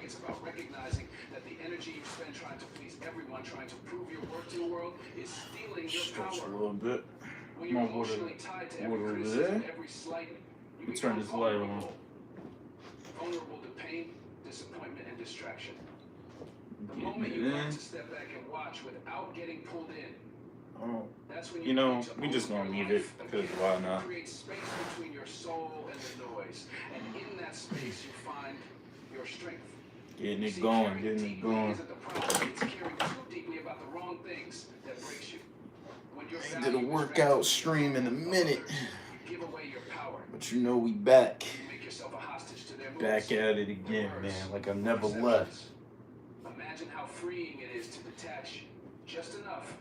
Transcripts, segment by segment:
It's about recognizing that the energy you spend trying to please everyone, trying to prove your worth to the world, is stealing your Stretch power. a little bit. When you're emotionally tied to every over criticism, there. every slight, you Turn become this light on. vulnerable to pain, disappointment, and distraction. The moment you learn to step back and watch without getting pulled in, that's when you know, we just gonna leave it, because why not? Create space between your soul and the noise, and in that space you find your strength. Getting it going, getting it going. Isn't the problem. It's caring too deeply about the wrong things that breaks you. When your Ain't did a workout stream in a minute, but you know we back. Back at it again, man, like I never left. Imagine how freeing it is to detach just enough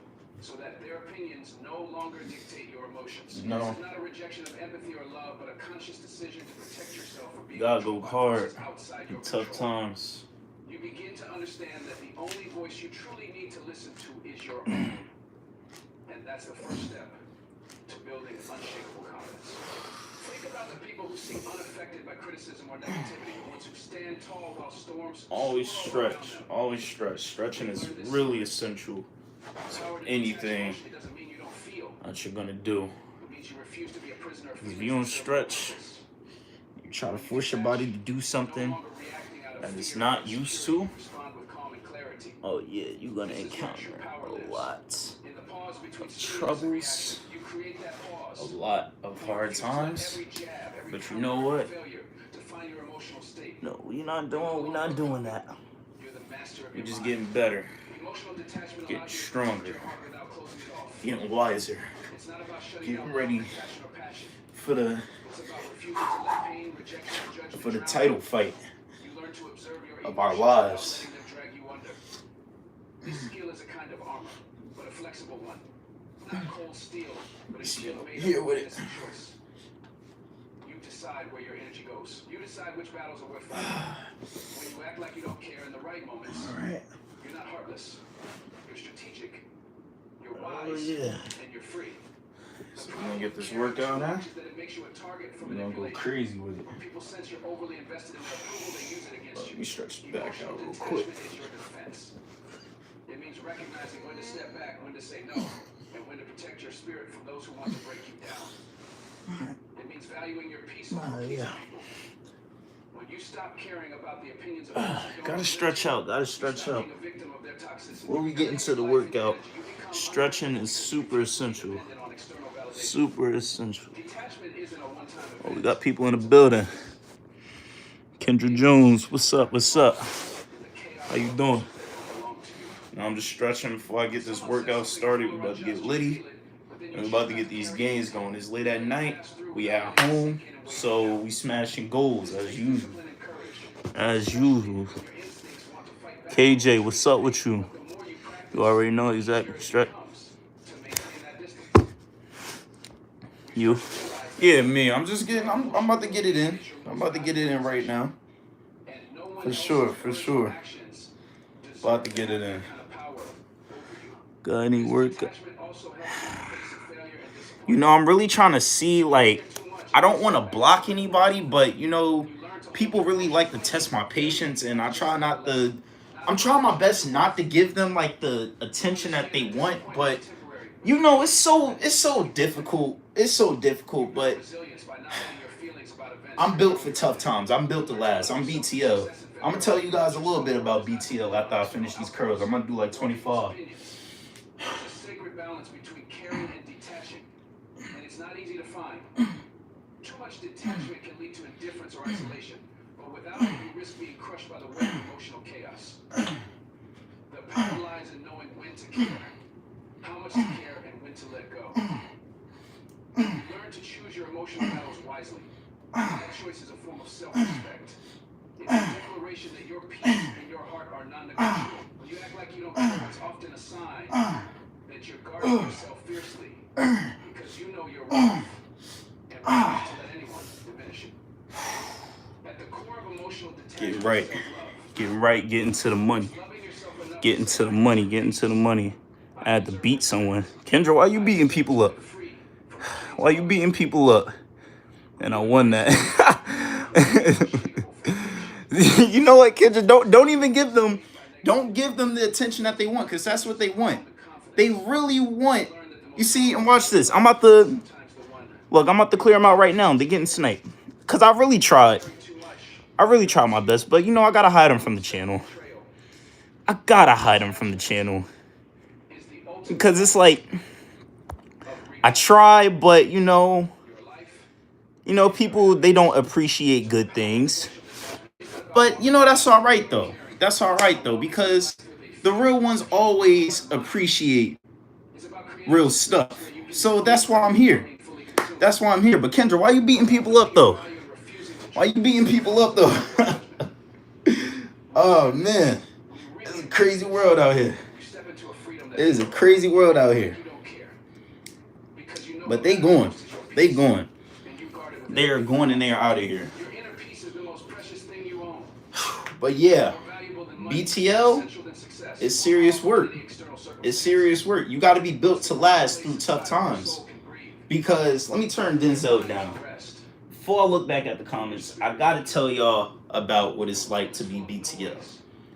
so that their opinions no longer dictate your emotions. No. This is not a rejection of empathy or love, but a conscious decision to protect yourself from being gotta go hard outside in your tough control. times. You begin to understand that the only voice you truly need to listen to is your own. And that's the first step to building unshakable confidence. Think about the people who seem unaffected by criticism or negativity, the ones who stand tall while storms Always stretch, always stretch. Stretching is really essential to anything that you're gonna do. If you don't stretch, you try to force your body to do something that it's not used to, oh yeah, you're gonna encounter a lot of troubles, a lot of hard times. But you know what? No, we're not doing that. We're just getting better, getting stronger, getting wiser, getting ready for the title fight of our lives. This skill is a kind of armor, but a flexible one. Not cold steel, but a skill made Here of with it. choice. You decide where your energy goes. You decide which battles are worth fighting. When you act like you don't care in the right moments, you're not heartless. You're strategic. You're wise. And you're free. So we're gonna get this workout now. We're gonna go crazy with it. People sense you're overly invested in their approval, they use it against you. Let me stretch the back out real quick. It means recognizing when to step back, when to say no, and when to protect your spirit from those who want to break you down. It means valuing your peace over peace of people. When you stop caring about the opinions of those who don't Gotta stretch out, gotta stretch out. Before we get into the workout, stretching is super essential. Super essential. Oh, we got people in the building. Kendra Jones, what's up? What's up? How you doing? Now I'm just stretching before I get this workout started. We're about to get litty. And we're about to get these games going. It's late at night. We at home. So we smashing goals as usual. As usual. KJ, what's up with you? You already know exactly. Stretch. You? Yeah, me. I'm about to get it in. I'm about to get it in right now. For sure, for sure. About to get it in. Got any work? You know, I'm really trying to see, like, I don't want to block anybody, but, you know, people really like to test my patience, and I'm trying my best not to give them, like, the attention that they want, but, you know, it's so difficult. It's so difficult, but I'm built for tough times. I'm built to last. I'm BTL. I'm going to tell you guys a little bit about BTL after I finish these curls. I'm going to do like 25. Balance between caring and detaching, and it's not easy to find. Too much detachment can lead to indifference or isolation, but without it, you risk being crushed by the weight of emotional chaos. The power lies in knowing when to care, how much to care, and when to let go. Learn to choose your emotional battles wisely. That choice is a form of self-respect. It's a declaration that your peace and your heart are non-negotiable. When you act like you don't care, it's often a sign that you're guarding yourself fiercely because you know your worth and refuse to let anyone diminish it. At the core of emotional detachment, Get right, get into the money. Get into the money, get into the money. I had to beat someone. Kendra, why you beating people up? Why you beating people up? And I won that. You know what, Kendra? Don't even give them. Don't give them the attention that they want, because that's what they want. They really want. You see, and watch this. I'm about to look. I'm about to clear them out right now. They're getting sniped. Cause I really tried. I really tried my best, but you know I gotta hide them from the channel. I gotta hide them from the channel. Because it's like I try, but you know, people, they don't appreciate good things. But you know, that's all right though. That's all right though, because the real ones always appreciate real stuff. So that's why I'm here. That's why I'm here. But Kendra, why you beating people up though? Why you beating people up though? Oh man, it's a crazy world out here. It is a crazy world out here. But they going. They going. They are going and they are out of here. But yeah, BTL is serious work. It's serious work. You got to be built to last through tough times. Because, let me turn Denzel down. Before I look back at the comments, I got to tell y'all about what it's like to be BTL.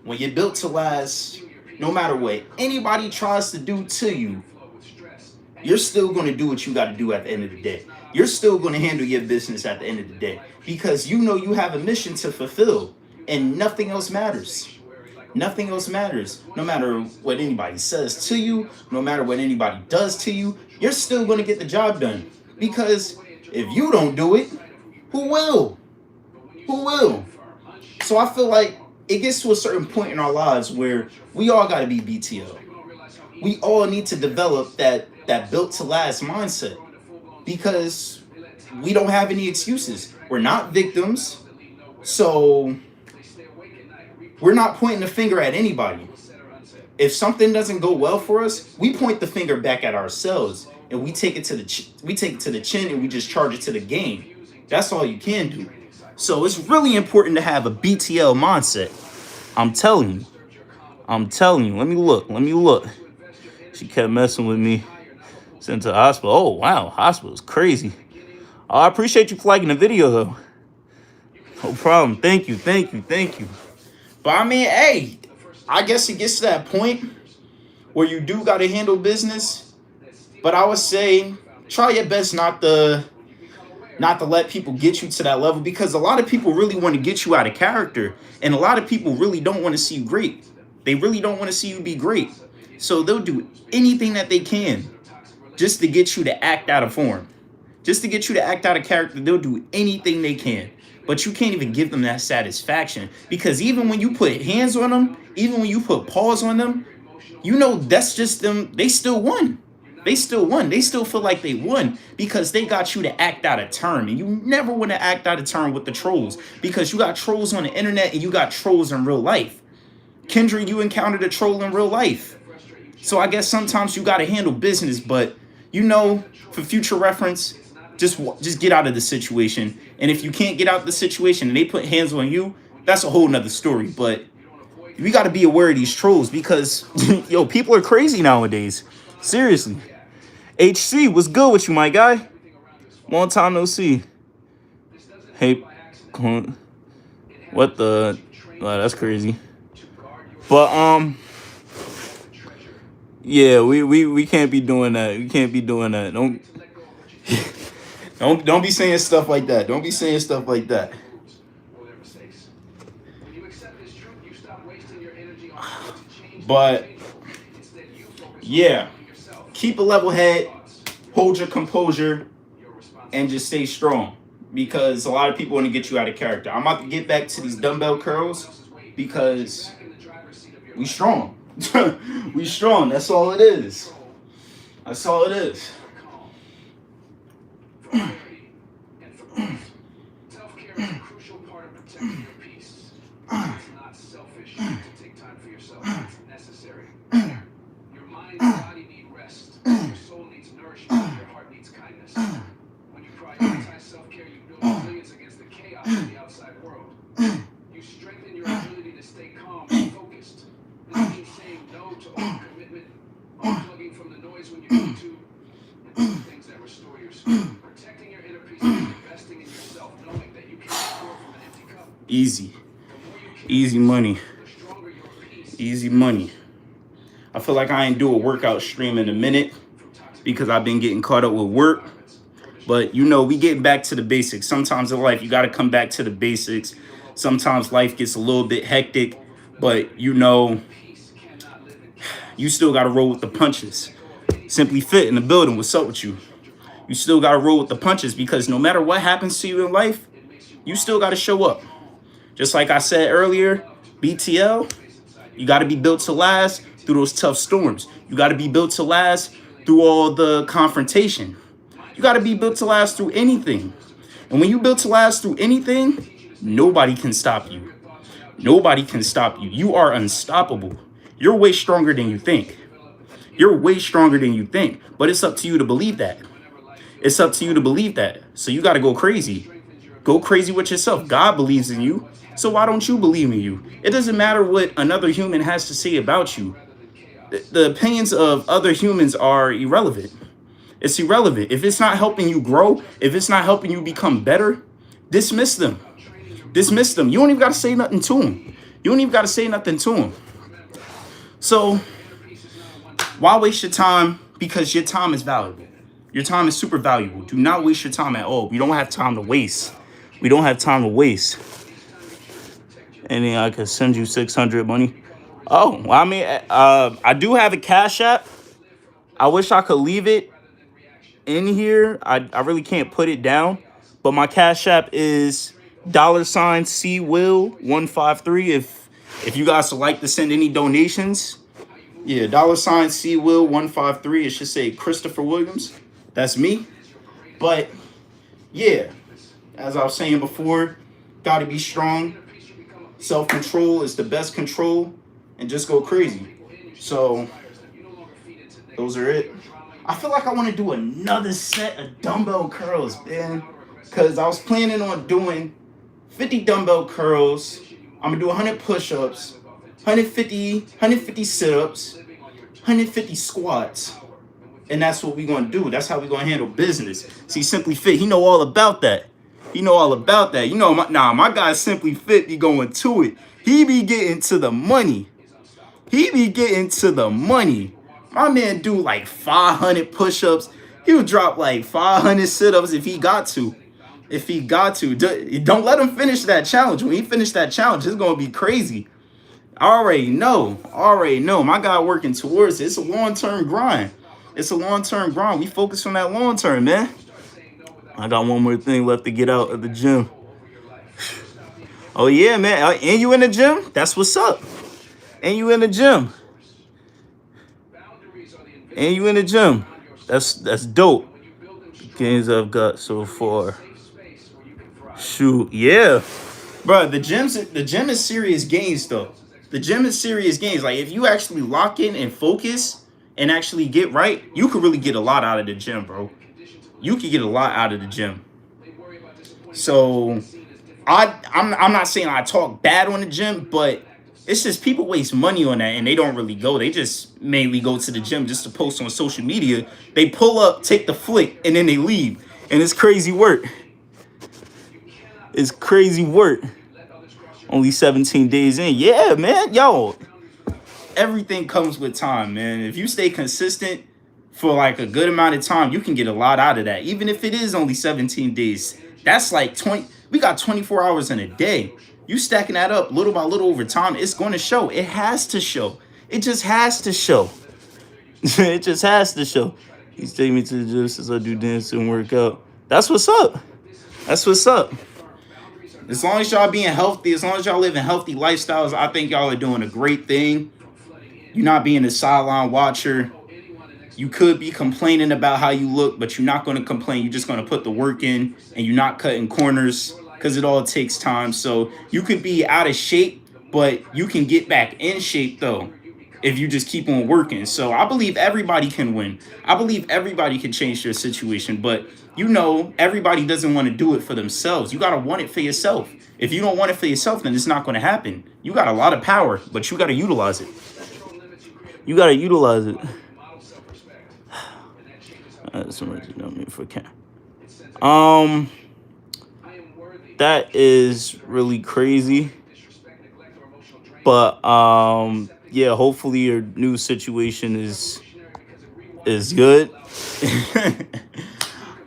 When you're built to last, no matter what anybody tries to do to you, you're still going to do what you got to do at the end of the day. You're still going to handle your business at the end of the day. Because you know you have a mission to fulfill. And nothing else matters. Nothing else matters. No matter what anybody says to you, no matter what anybody does to you, you're still going to get the job done. Because if you don't do it, who will? Who will? So I feel like it gets to a certain point in our lives where we all got to be BTL. We all need to develop that built to last mindset. Because we don't have any excuses. We're not victims. So we're not pointing the finger at anybody. If something doesn't go well for us, we point the finger back at ourselves, and we take it to the chin, and we just charge it to the game. That's all you can do. So it's really important to have a BTL mindset. I'm telling you. I'm telling you. Let me look. She kept messing with me. Sent to the hospital. Oh wow, hospital's crazy. Oh, I appreciate you for liking the video though. No problem. Thank you. But I mean, hey, I guess it gets to that point where you do got to handle business. But I would say try your best not to let people get you to that level, because a lot of people really want to get you out of character. And a lot of people really don't want to see you great. They really don't want to see you be great. So they'll do anything that they can just to get you to act out of form. Just to get you to act out of character, they'll do anything they can. But you can't even give them that satisfaction, because even when you put hands on them, even when you put paws on them, you know that's just them. They still won. They still feel like they won because they got you to act out of turn. And you never want to act out of turn with the trolls, because you got trolls on the internet and you got trolls in real life. Kendra, you encountered a troll in real life. So I guess sometimes you got to handle business, but you know, for future reference, just get out of the situation. And if you can't get out of the situation and they put hands on you, that's a whole nother story. But we got to be aware of these trolls, because yo, people are crazy nowadays. Seriously. HC, what's good with you, my guy? Long time no see. Hey, what the? Oh, that's crazy. But yeah, we can't be doing that. We can't be doing that. Don't be saying stuff like that. Don't be saying stuff like that. But yeah, keep a level head, hold your composure, and just stay strong, because a lot of people want to get you out of character. I'm about to get back to these dumbbell curls because we strong. We strong. That's all it is. That's all it is. Self-care is a crucial part of protecting your peace. It's not selfish to take time for yourself. It's necessary. Your mind and body need rest. Your soul needs nourishment. Your heart needs kindness. When you prioritize self-care, you build resilience against the chaos of the outside world. You strengthen your ability to stay calm and focused. This means saying no to overcommitment, unplugging from the noise when you need to, and doing things that restore your spirit. Protecting your inner peace is investing in yourself, knowing that you can't pour from an empty cup. Easy. Easy money. Easy money. I feel like I ain't do a workout stream in a minute because I've been getting caught up with work. But, you know, we getting back to the basics. Sometimes in life, you got to come back to the basics. Sometimes life gets a little bit hectic. But, you know, you still got to roll with the punches. Simply Fit in the building. What's up with you? You still got to roll with the punches because no matter what happens to you in life, you still got to show up. Just like I said earlier, BTL, you got to be built to last through those tough storms. You got to be built to last through all the confrontation. You got to be built to last through anything. And when you built to last through anything, nobody can stop you. Nobody can stop you. You are unstoppable. You're way stronger than you think. You're way stronger than you think. But it's up to you to believe that. It's up to you to believe that. So you got to go crazy. Go crazy with yourself. God believes in you. So why don't you believe in you? It doesn't matter what another human has to say about you. The opinions of other humans are irrelevant. It's irrelevant. If it's not helping you grow, if it's not helping you become better, dismiss them. Dismiss them. You don't even got to say nothing to them. You don't even got to say nothing to them. So why waste your time? Because your time is valuable. Your time is super valuable. Do not waste your time at all. We don't have time to waste. We don't have time to waste. And then I could send you 600 money. Oh, well, I mean, I do have a Cash App. I wish I could leave it in here. I really can't put it down. But my Cash App is $CWill153. If you guys would like to send any donations. Yeah, $CWill153. It should say Christopher Williams. That's me. But yeah, as I was saying before, gotta be strong. Self-control is the best control, and just go crazy. So those are it. I feel like I want to do another set of dumbbell curls, man, because I was planning on doing 50 dumbbell curls. I'm gonna do 100 push-ups, 150 sit-ups, 150 squats. And that's what we're going to do. That's how we're going to handle business. See, Simply Fit, he know all about that. He know all about that. You know, my guy Simply Fit be going to it. He be getting to the money. He be getting to the money. My man do like 500 push-ups. He would drop like 500 sit-ups if he got to. If he got to. Don't let him finish that challenge. When he finish that challenge, it's going to be crazy. I already know. My guy working towards it. It's a long-term grind. It's a long-term grind. We focus on that long-term, man. I got one more thing left to get out of the gym. Oh, yeah, man. And you in the gym? That's what's up. And you in the gym. And you in the gym. That's dope. The gains I've got so far. Shoot, yeah. Bro, the gym is serious gains, though. The gym is serious gains. Like, if you actually lock in and focus and actually get right, you could really get a lot out of the gym, bro. You could get a lot out of the gym. So I'm not saying I talk bad on the gym, but it's just people waste money on that and they don't really go. They just mainly go to the gym just to post on social media. They pull up, take the flick, and then they leave. And it's crazy work. It's crazy work. Only 17 days in. Yeah, man. Yo. Everything comes with time, man. If you stay consistent for like a good amount of time, you can get a lot out of that. Even if it is only 17 days, that's like 20. We got 24 hours in a day. You stacking that up little by little over time, it's going to show. It has to show. It just has to show. It just has to show. He's taking me to the gym since I do dance and work out. That's what's up. That's what's up. As long as y'all being healthy, as long as y'all living healthy lifestyles, I think y'all are doing a great thing. You're not being a sideline watcher. You could be complaining about how you look, but you're not going to complain. You're just going to put the work in, and you're not cutting corners because it all takes time. So you could be out of shape, but you can get back in shape, though, if you just keep on working. So I believe everybody can win. I believe everybody can change their situation, but you know, everybody doesn't want to do it for themselves. You got to want it for yourself. If you don't want it for yourself, then it's not going to happen. You got a lot of power, but you got to utilize it. You got to utilize it. That is really crazy. But yeah, hopefully your new situation is good.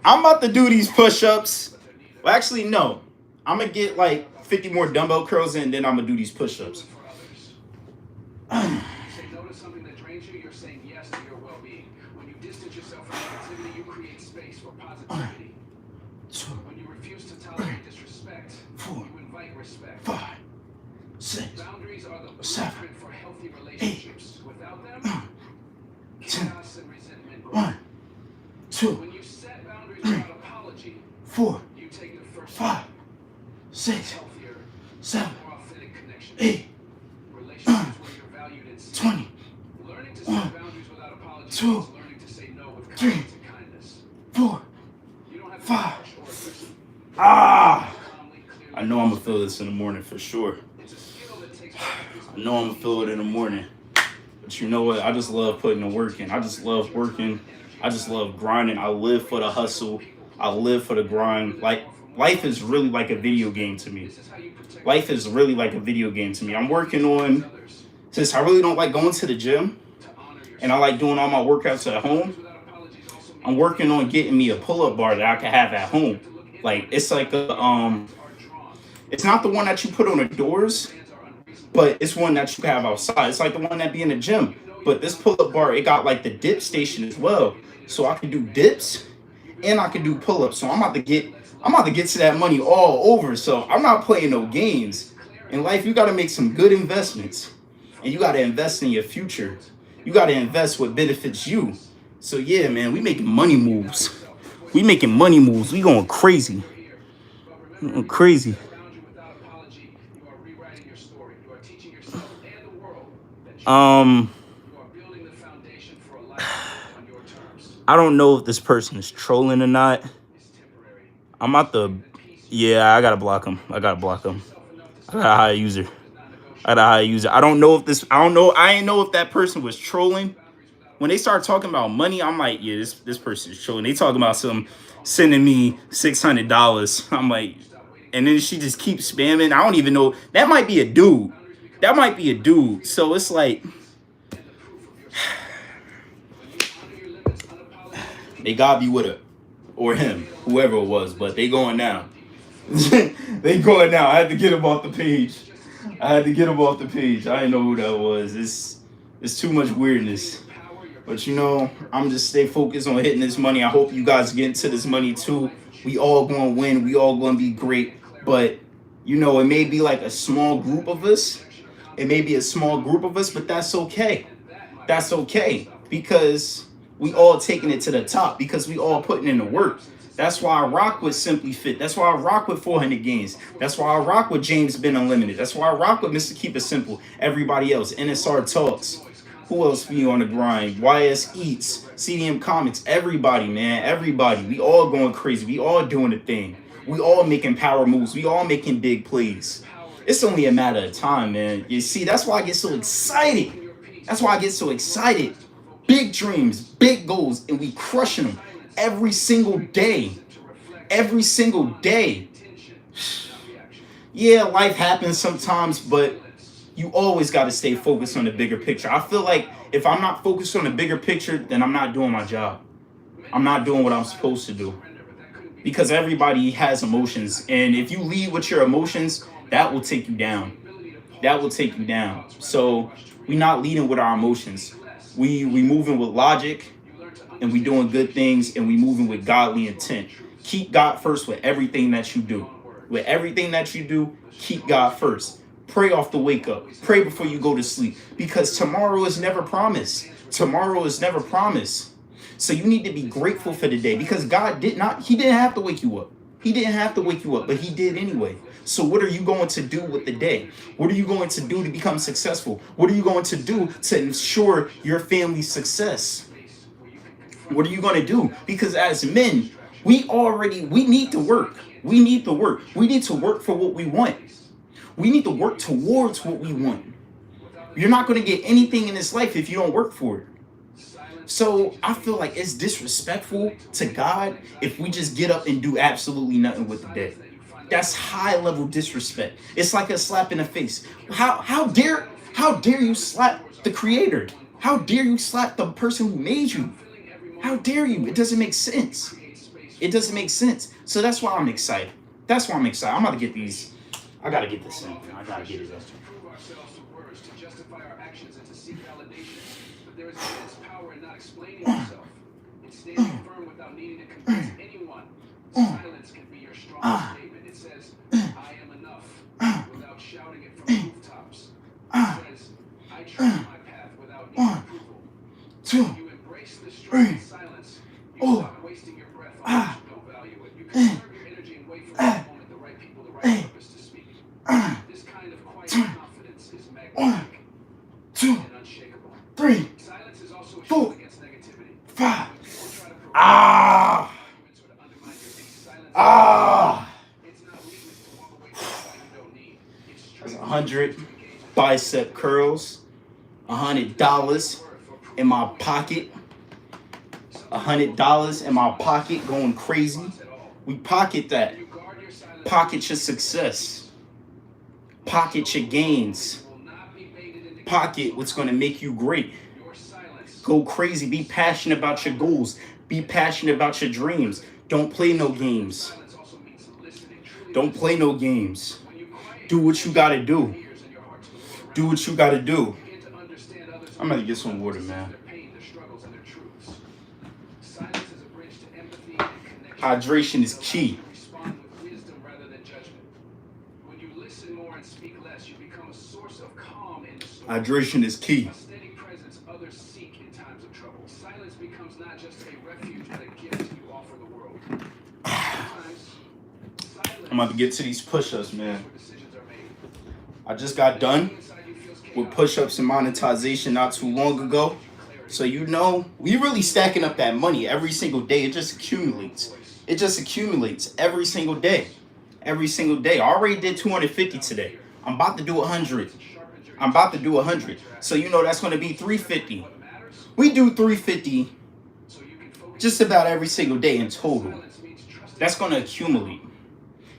I'm about to do these push-ups. Well, actually, no. I'm gonna get like 50 more dumbbell curls in, and then I'm gonna do these push-ups. You say no to something that drains you, you're saying yes to your well-being. When you distance yourself from negativity, you create space for positivity. When you refuse to tolerate disrespect, you invite respect. 5, 6, Boundaries are the 7, blueprint for healthy relationships. Without them, 10, chaos and resentment grow. 1, 2, When you set boundaries without apology, 4, you take the first 5, step. 6, Healthier, 7, more authentic connections. 8, Relationships where you're valued and seen. 20, Learning to 1, set boundaries without apology 2, means learning to say no with 3, confidence and kindness. 4. You don't have to be 5. harsh or aggressive. Ah! Calmly, clearly, I know I'm gonna feel this in the morning for sure. it's a skill that takes practice. I know I'm gonna feel it in the morning. But you know what? I just love putting the work in. I just love working. I just love grinding. I live for the hustle. I live for the grind. Like, life is really like a video game to me. This is how you protect Life is really like a video game to me. I'm working on, others. since I really don't like going to the gym To honor yourself. and I like doing all my workouts at home, Without apologies also means I'm working on getting me a pull-up bar that I can have at home. Like, it's like a are drawn. it's not the one that you put on the doors, Fans are unreasonable. but it's one that you can have outside. It's like the one that be in the gym. But this pull-up bar, it got like the dip station as well. So I can do dips and I can do pull-ups. So I'm about to get to that money all over. So I'm not playing no games. In life, you gotta make some good investments. And you gotta invest in your future. You gotta invest what benefits you. So yeah, man, we making money moves. We making money moves. We going crazy. But remember, Crazy. if you set a boundary without apology, you are rewriting your story. You are teaching yourself and the world that you are building the foundation for a life on your terms. I don't know if this person is trolling or not. It's temporary. I'm about to, yeah, I gotta block him. I gotta block him. I gotta hire a user. I gotta hire a user. I don't know if I ain't know if that person was trolling. When they start talking about money, I'm like, yeah, this person is trolling. They talking about sending me $600. I'm like, and then she just keeps spamming. I don't even know. That might be a dude. That might be a dude. So it's like, they gotta be with her or him, whoever it was. But they going now. They going now. I had to get him off the page. I didn't know who that was. It's too much weirdness. But you know, I'm just stay focused on hitting this money. I hope you guys get into this money too. We all gonna win. We all gonna be great. But you know, it may be like a small group of us. It may be a small group of us, but that's okay. That's okay because we all taking it to the top because we all putting in the work. That's why I rock with Simply Fit. That's why I rock with 400 Gains. That's why I rock with James Ben Unlimited. That's why I rock with Mr. Keep It Simple. Everybody else, NSR Talks. Who else for you on the grind? YS Eats, CDM Comics, everybody, man, everybody. We all going crazy. We all doing the thing. We all making power moves. We all making big plays. It's only a matter of time, man. You see, that's why I get so excited. That's why I get so excited. Big dreams, big goals, and we crushing them every single day. Every single day. Yeah, life happens sometimes, but you always got to stay focused on the bigger picture. I feel like if I'm not focused on the bigger picture, then I'm not doing my job. I'm not doing what I'm supposed to do. Because everybody has emotions. And if you lead with your emotions, that will take you down. That will take you down. So we're not leading with our emotions. We moving with logic, and we doing good things, and we moving with godly intent. Keep God first with everything that you do. With everything that you do, keep God first. Pray off the wake up. Pray before you go to sleep. Because tomorrow is never promised. Tomorrow is never promised. So you need to be grateful for the day. Because God he didn't have to wake you up. He didn't have to wake you up, but he did anyway. So what are you going to do with the day? What are you going to do to become successful? What are you going to do to ensure your family's success? What are you going to do? Because as men, we need to work. We need to work. We need to work for what we want. We need to work towards what we want. You're not going to get anything in this life if you don't work for it. So I feel like it's disrespectful to God if we just get up and do absolutely nothing with the day. That's high level disrespect. It's like a slap in the face. How dare you slap the creator? How dare you slap the person who made you? How dare you? It doesn't make sense. It doesn't make sense. So that's why I'm excited. That's why I'm excited. I'm about to get these. I gotta get this in. I gotta get it in. To justify our actions and to seek validation. But there is immense power in not explaining yourself. In standing firm without needing to convince anyone. Silence can be your strongest statement. It says, I am enough, without shouting it from rooftops. It says, I trust my path without needing approval. When you embrace the strength of silence, you stop wasting your breath on those who don't value it. You conserve your energy and wait for the moment, the right people, the right purpose to speak. This kind of quiet confidence is magnetic and unshakable. Silence is also a shield against negativity. When people try to provide arguments or to undermine your peace, silence it's not weakness to walk away from something you don't need. It's strength. 100 bicep curls, $100 in my pocket, $100 in my pocket, going crazy. We pocket that. Pocket your success. Pocket your gains. Pocket what's going to make you great. Go crazy. Be passionate about your goals. Be passionate about your dreams. Don't play no games. Don't play no games. Do what you got to do. Do what you got to do. I'm going to get some water, man. Hydration is key. Hydration is key. A steady presence others seek in times of trouble. Silence becomes not just a refuge, but a gift you offer the world. I'm about to get to these push-ups, man. I just got done with push-ups and monetization not too long ago. So you know, we really stacking up that money every single day. It just accumulates. It just accumulates every single day. Every single day. I already did 250 today. I'm about to do 100. I'm about to do 100. So you know that's going to be 350. We do 350 just about every single day in total. That's going to accumulate.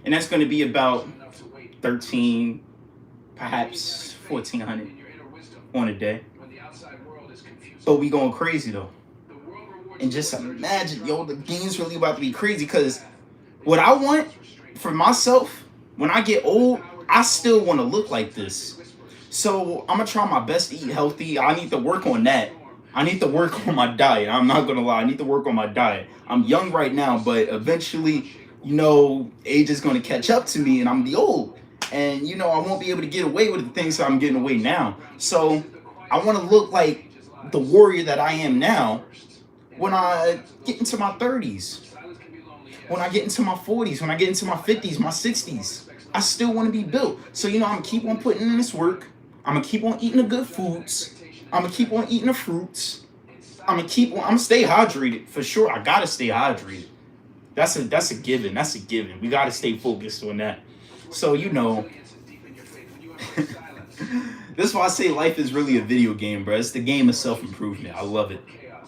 And that's going to be about 13, perhaps 1,400 on a day. But we going crazy though. And just imagine, yo, the game's really about to be crazy, because what I want for myself, when I get old, I still want to look like this. So I'm going to try my best to eat healthy. I need to work on that. I need to work on my diet. I'm not going to lie. I need to work on my diet. I'm young right now, but eventually, you know, age is going to catch up to me and I'm the old. And, you know, I won't be able to get away with the things that I'm getting away now. So I want to look like the warrior that I am now when I get into my 30s, when I get into my 40s, when I get into my 50s, my 60s. I still want to be built. So, you know, I'm going to keep on putting in this work. I'm going to keep on eating the good foods. I'm going to keep on eating the fruits. I'm going to stay hydrated for sure. I got to stay hydrated. That's a given. That's a given. We got to stay focused on that. So, you know, this is why I say life is really a video game, bro. It's the game of self-improvement. I love it.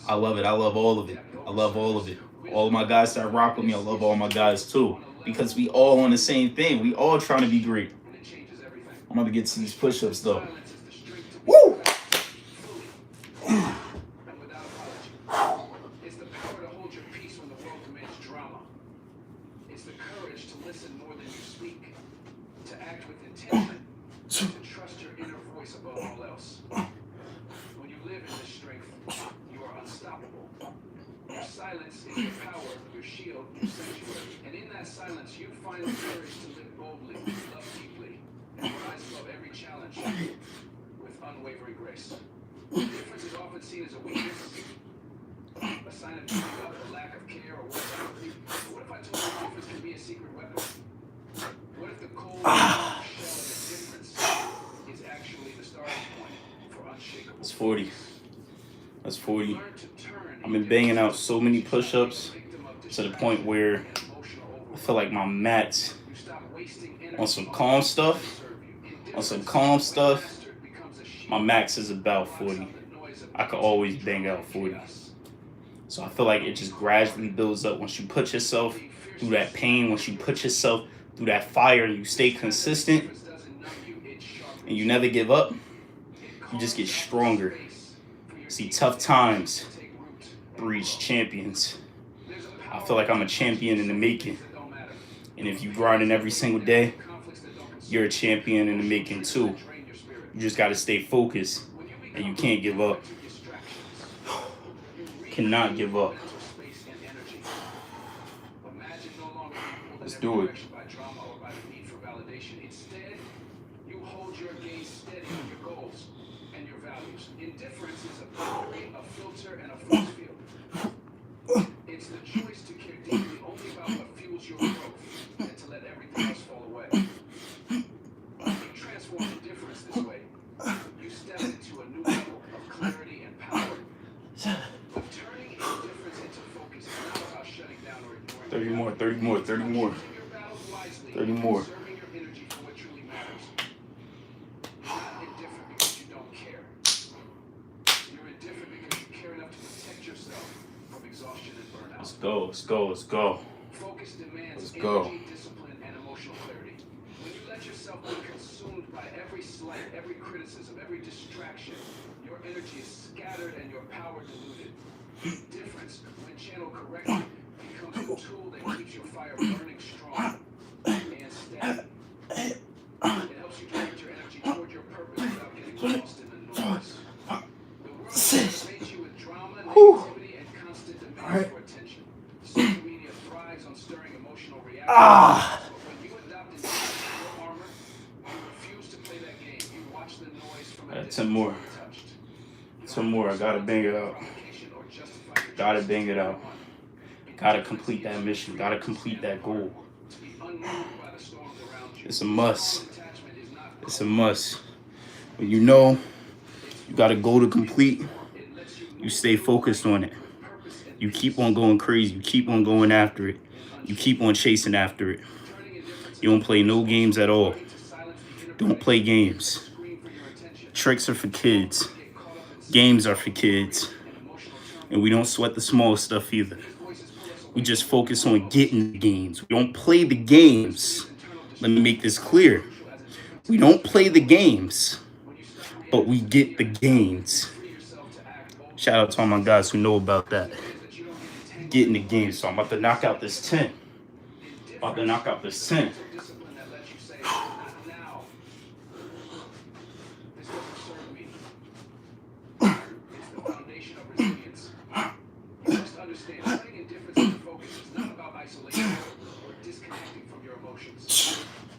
I love it. I love all of it. I love all of it. All of my guys that rock with me, I love all my guys too. Because we all on the same thing. We all trying to be great. I'm going to get to these push-ups though. Woo! It's the power to hold your peace when the world commits drama. It's the courage to listen more than you speak. To act with intention. To trust your inner voice above all else. When you live in this strength, you are unstoppable. Your silence is your power, your shield, your sanctuary. And in that silence, you find the courage to live boldly, love deeply, and rise above every challenge with unwavering grace. Indifference is often seen as a weakness, a sign of giving up, a lack of care, or worse apathy. What if I told you indifference can be a secret weapon? What if the cold shell of indifference is actually the starting point for unshakable? That's 40. That's 40. I've been banging out so many push-ups to the point where I feel like my max on some calm stuff, my max is about 40. I could always bang out 40. So I feel like it just gradually builds up once you put yourself through that pain, once you put yourself through that fire and you stay consistent and you never give up, you just get stronger. See, tough times breeds champions. I feel like I'm a champion in the making. And if you grinding every single day, you're a champion in the making too. You just got to stay focused and you can't give up. Cannot give up. Let's do it. Instead, you hold your gaze steady on your goals and your values. Indifference is a boundary, a filter, and a force field. It's the choice to care deeply only about what fuels your growth and to let everything else fall away. You transform indifference this way. You step into a new level of clarity and power. But turning indifference into focus is not about shutting down or ignoring. 30 more, 30 more, 30 more. 30 more. Conserving your energy for what truly matters. You're not indifferent because you don't care. You're indifferent because you care enough to protect yourself from exhaustion and burnout. Let's go, let's go, let's go. Focus demands Let's go. energy, discipline, and emotional clarity. When you let yourself be consumed by every slight, every criticism, every distraction, your energy is scattered and your power diluted. Difference, when channeled correctly, becomes a tool that keeps your fire burning strong and steady. It helps you direct your energy toward your purpose without getting lost in the noise. The world fascinates you with drama, negativity, and constant demands for attention. Social media thrives on stirring emotional reactions. But when you adopt your armor, you refuse to play that game. You watch the noise from a 10 more. untouched. 10 more, I gotta bang it out. Gotta bang it out. Gotta complete that mission. Gotta complete that goal. It's a must. It's a must. When you know you got a goal to complete, you stay focused on it. You keep on going crazy. You keep on going after it. You keep on chasing after it. You don't play no games at all. Don't play games. Tricks are for kids. Games are for kids. And we don't sweat the small stuff either. We just focus on getting the games. We don't play the games. Let me make this clear. We don't play the games, but we get the gains. Shout out to all my guys who know about that. Getting the games. So I'm about to knock out this 10. About to knock out this 10.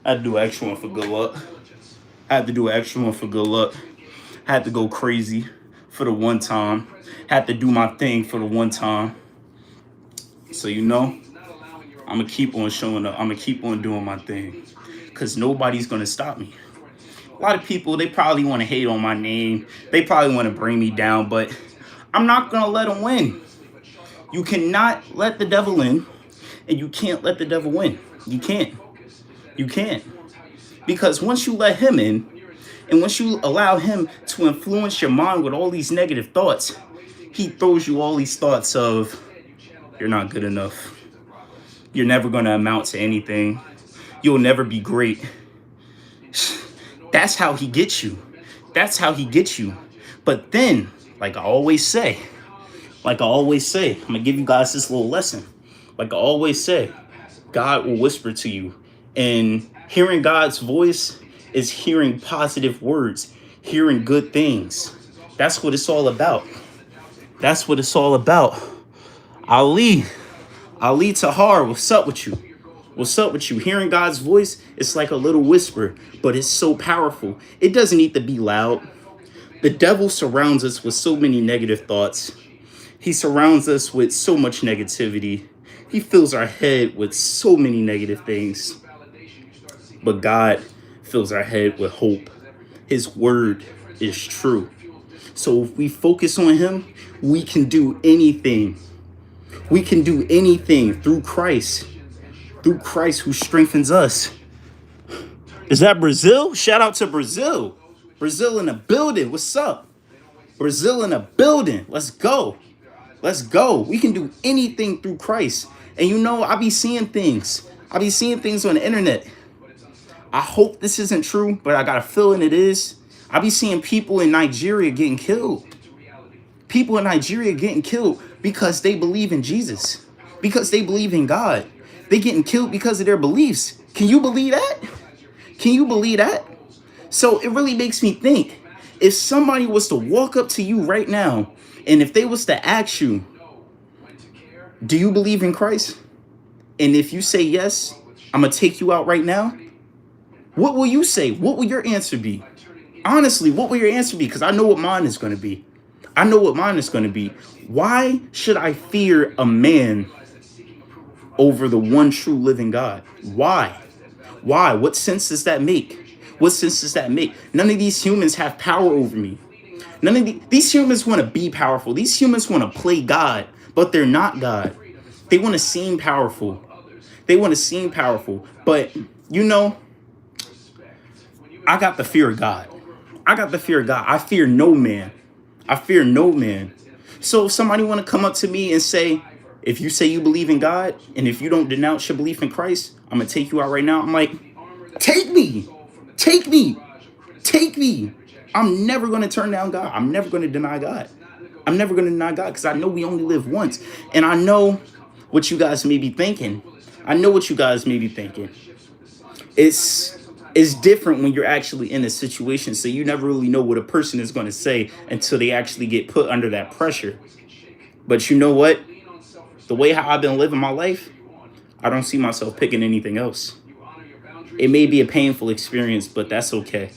I had to do an extra one for good luck. I had to do an extra one for good luck. I had to go crazy for the one time. Had to do my thing for the one time. So, you know, I'm going to keep on showing up. I'm going to keep on doing my thing. Because nobody's going to stop me. A lot of people, they probably want to hate on my name. They probably want to bring me down. But I'm not going to let them win. You cannot let the devil in. And you can't let the devil win. You can't. You can't. Because once you let him in, and once you allow him to influence your mind with all these negative thoughts, he throws you all these thoughts of, you're not good enough. You're never going to amount to anything. You'll never be great. That's how he gets you. That's how he gets you. But then, like I always say, I'm going to give you guys this little lesson. Like I always say, God will whisper to you. And hearing God's voice is hearing positive words, hearing good things. That's what it's all about. That's what it's all about. Ali Tahar, what's up with you? What's up with you? Hearing God's voice, it's like a little whisper, but it's so powerful. It doesn't need to be loud. The devil surrounds us with so many negative thoughts. He surrounds us with so much negativity. He fills our head with so many negative things. But God fills our head with hope. His word is true. So if we focus on him, we can do anything. We can do anything through Christ. Through Christ who strengthens us. Is that Brazil? Shout out to Brazil. Brazil in the building. What's up? Brazil in the building. Let's go. Let's go. We can do anything through Christ. And you know, I be seeing things. I be seeing things on the internet. I hope this isn't true, but I got a feeling it is. I be seeing people in Nigeria getting killed. People in Nigeria getting killed because they believe in Jesus, because they believe in God. They getting killed because of their beliefs. Can you believe that? Can you believe that? So it really makes me think, if somebody was to walk up to you right now, and if they was to ask you, do you believe in Christ? And if you say yes, I'm going to take you out right now. What will you say? What will your answer be? Honestly, what will your answer be? Because I know what mine is going to be. I know what mine is going to be. Why should I fear a man over the one true living God? Why? Why? What sense does that make? What sense does that make? None of these humans have power over me. None of these humans want to be powerful. These humans want to play God, but they're not God. They want to seem powerful. They want to seem powerful. But, you know, I got the fear of God. I got the fear of God. I fear no man. I fear no man. So if somebody want to come up to me and say, if you say you believe in God, and if you don't denounce your belief in Christ, I'm going to take you out right now. I'm like, take me. Take me. Take me. I'm never going to turn down God. I'm never going to deny God. I'm never going to deny God because I know we only live once. And I know what you guys may be thinking. I know what you guys may be thinking. It's different when you're actually in a situation. So you never really know what a person is going to say until they actually get put under that pressure. But you know what? The way how I've been living my life, I don't see myself picking anything else. It may be a painful experience, but that's okay.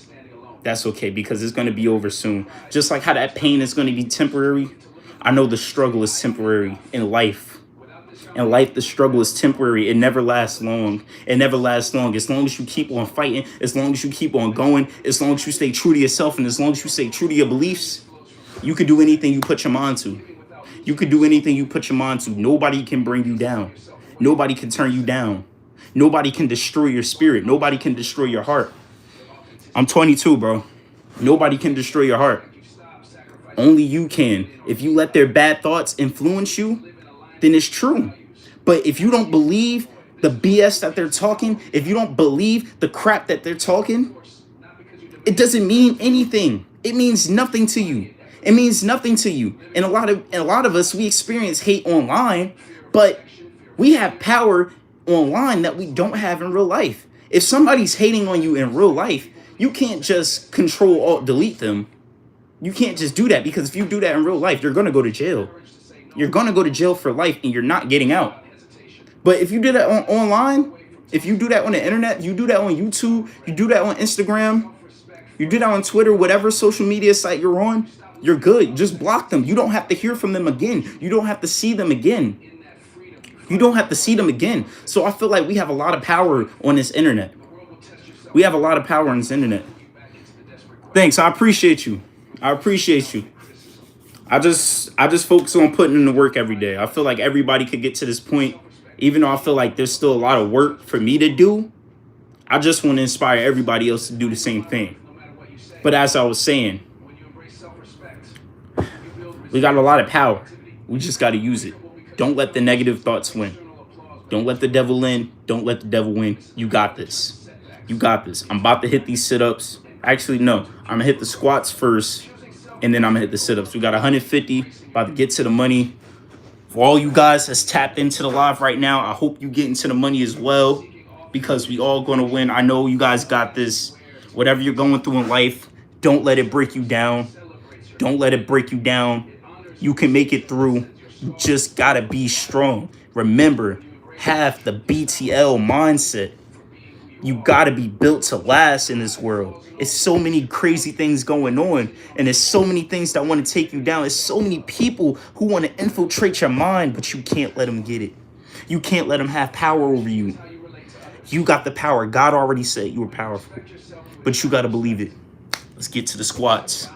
That's okay because it's going to be over soon. Just like how that pain is going to be temporary, I know the struggle is temporary in life. In life, the struggle is temporary. It never lasts long. It never lasts long. As long as you keep on fighting, as long as you keep on going, as long as you stay true to yourself, and as long as you stay true to your beliefs, you can do anything you put your mind to. You can do anything you put your mind to. Nobody can bring you down. Nobody can turn you down. Nobody can destroy your spirit. Nobody can destroy your heart. I'm 22, bro. Nobody can destroy your heart. Only you can. If you let their bad thoughts influence you, then it's true. But if you don't believe the BS that they're talking, if you don't believe the crap that they're talking, it doesn't mean anything. It means nothing to you. It means nothing to you. And a lot of us, we experience hate online, but we have power online that we don't have in real life. If somebody's hating on you in real life, you can't just control alt delete them. You can't just do that, because if you do that in real life, you're going to go to jail. You're going to go to jail for life and you're not getting out. But if you do that online, if you do that on the internet, you do that on YouTube, you do that on Instagram, you do that on Twitter, whatever social media site you're on, you're good. Just block them. You don't have to hear from them again. You don't have to see them again. You don't have to see them again. So I feel like we have a lot of power on this internet. We have a lot of power on this internet. Thanks. I appreciate you. I appreciate you. I just focus on putting in the work every day. I feel like everybody could get to this point, even though I feel like there's still a lot of work for me to do. I just want to inspire everybody else to do the same thing. But as I was saying, we got a lot of power. We just got to use it. Don't let the negative thoughts win. Don't let the devil in. Don't let the devil win. You got this. You got this. I'm about to hit these sit-ups. Actually, no. I'm going to hit the squats first, and then I'm going to hit the sit-ups. We got 150. About to get to the money. For all you guys that's tapped into the live right now, I hope you get into the money as well, because we all going to win. I know you guys got this. Whatever you're going through in life, don't let it break you down. Don't let it break you down. You can make it through. You just got to be strong. Remember, have the BTL mindset. You got to be built to last in this world. It's so many crazy things going on, and there's so many things that want to take you down. There's so many people who want to infiltrate your mind, but you can't let them get it. You can't let them have power over you. You got the power. God already said you were powerful, but you got to believe it. Let's get to the squats.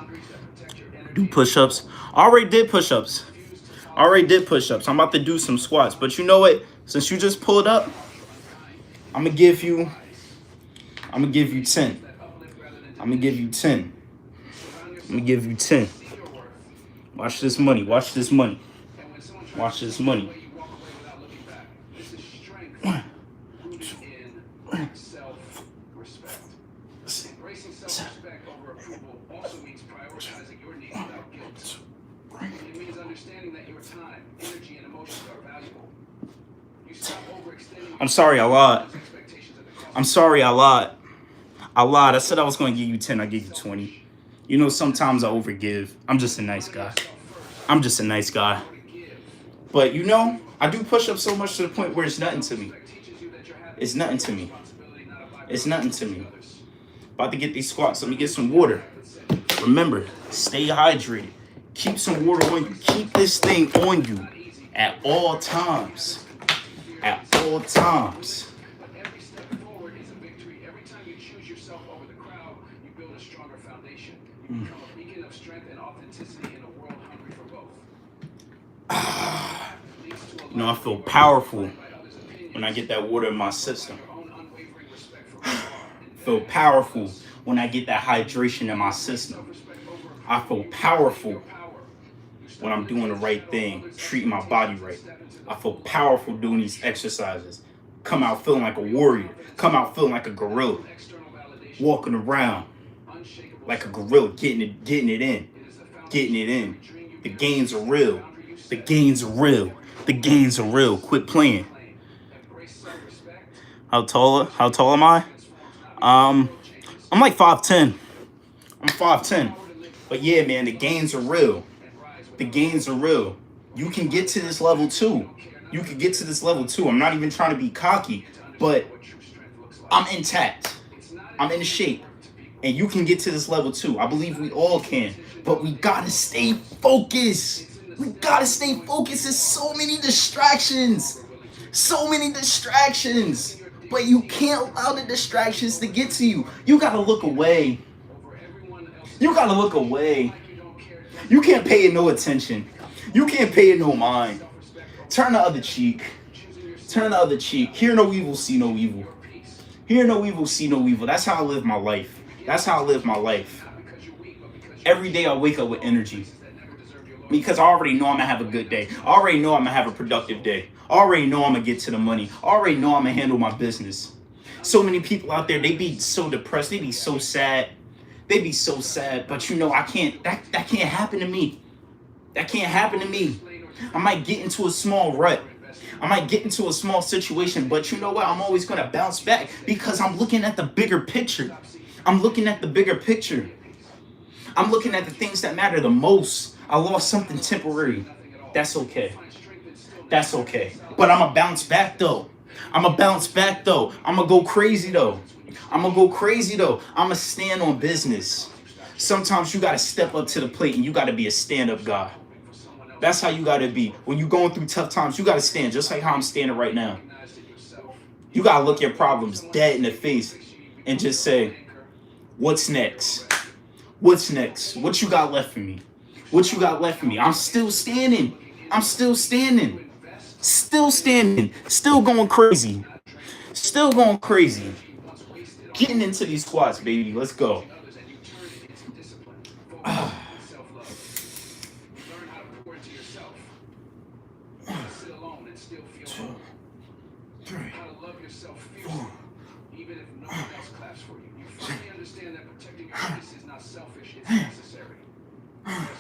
Do push-ups. I already did push-ups. I'm about to do some squats, but you know what? Since you just pulled up, I'm gonna give you 10. I'm gonna give you 10. Watch this money. Watch this money. Watch this money. 1, 2, I'm sorry, I lied. I'm sorry, I lied. I lied. I said I was going to give you 10. I gave you 20. You know, sometimes I overgive. I'm just a nice guy. I'm just a nice guy. But, you know, I do push up so much to the point where it's nothing to me. It's nothing to me. It's nothing to me. About to get these squats. Let me get some water. Remember, stay hydrated. Keep some water on you. Keep this thing on you at all times. At all times. Every step forward is a victory. Every time you choose yourself over the crowd, you build a stronger foundation. You become a beacon of strength and authenticity in a world hungry for both. You know, I feel powerful when I get that water in my system. I feel powerful when I get that hydration in my system. I feel powerful when I'm doing the right thing, treating my body right. I feel powerful doing these exercises. Come out feeling like a warrior. Come out feeling like a gorilla. Walking around like a gorilla, getting it in. Getting it in. The gains are real. The gains are real. The gains are real. Quit playing. How tall am I? I'm like 5'10". I'm 5'10". But yeah, man, the gains are real. The gains are real. You can get to this level too. You can get to this level too. I'm not even trying to be cocky, but I'm intact. I'm in shape. And you can get to this level too. I believe we all can. But we gotta stay focused. We gotta stay focused. There's so many distractions. So many distractions. But you can't allow the distractions to get to you. You gotta look away. You gotta look away. You can't pay it no attention. You can't pay it no mind. Turn the other cheek. Turn the other cheek. Hear no evil, see no evil. Hear no evil, see no evil. That's how I live my life. That's how I live my life. Every day I wake up with energy. Because I already know I'm going to have a good day. I already know I'm going to have a productive day. I already know I'm going to get to the money. I already know I'm going to handle my business. So many people out there, they be so depressed. They be so sad. They be so sad. But you know, that can't happen to me. That can't happen to me. I might get into a small rut. I might get into a small situation, but you know what? I'm always going to bounce back because I'm looking at the bigger picture. I'm looking at the bigger picture. I'm looking at the things that matter the most. I lost something temporary. That's okay. That's okay. But I'm going to bounce back though. I'm going to bounce back though. I'm going to go crazy though. I'm going to go crazy though. I'm going to stand on business. Sometimes you got to step up to the plate and you got to be a stand-up guy. That's how you got to be. When you're going through tough times, you got to stand just like how I'm standing right now. You got to look your problems dead in the face and just say, what's next? What's next? What you got left for me? What you got left for me? I'm still standing. I'm still standing. Still standing. Still going crazy. Still going crazy. Getting into these squats, baby. Let's go.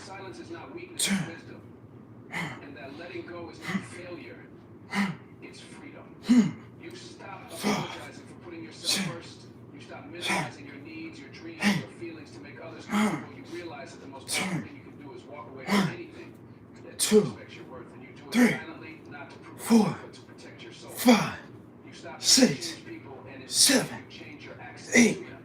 Silence is not weakness, it's wisdom. And that letting go is not failure, it's freedom. You stop apologizing for putting yourself first. You stop minimizing your needs, your dreams, your feelings to make others comfortable. You realize that the most powerful thing you can do is walk away from anything that disrespects your worth. And you do it silently, not to prove yourself, but to protect your soul. 5, You stop 6, changing people and it's 7, you change your access 8, to them.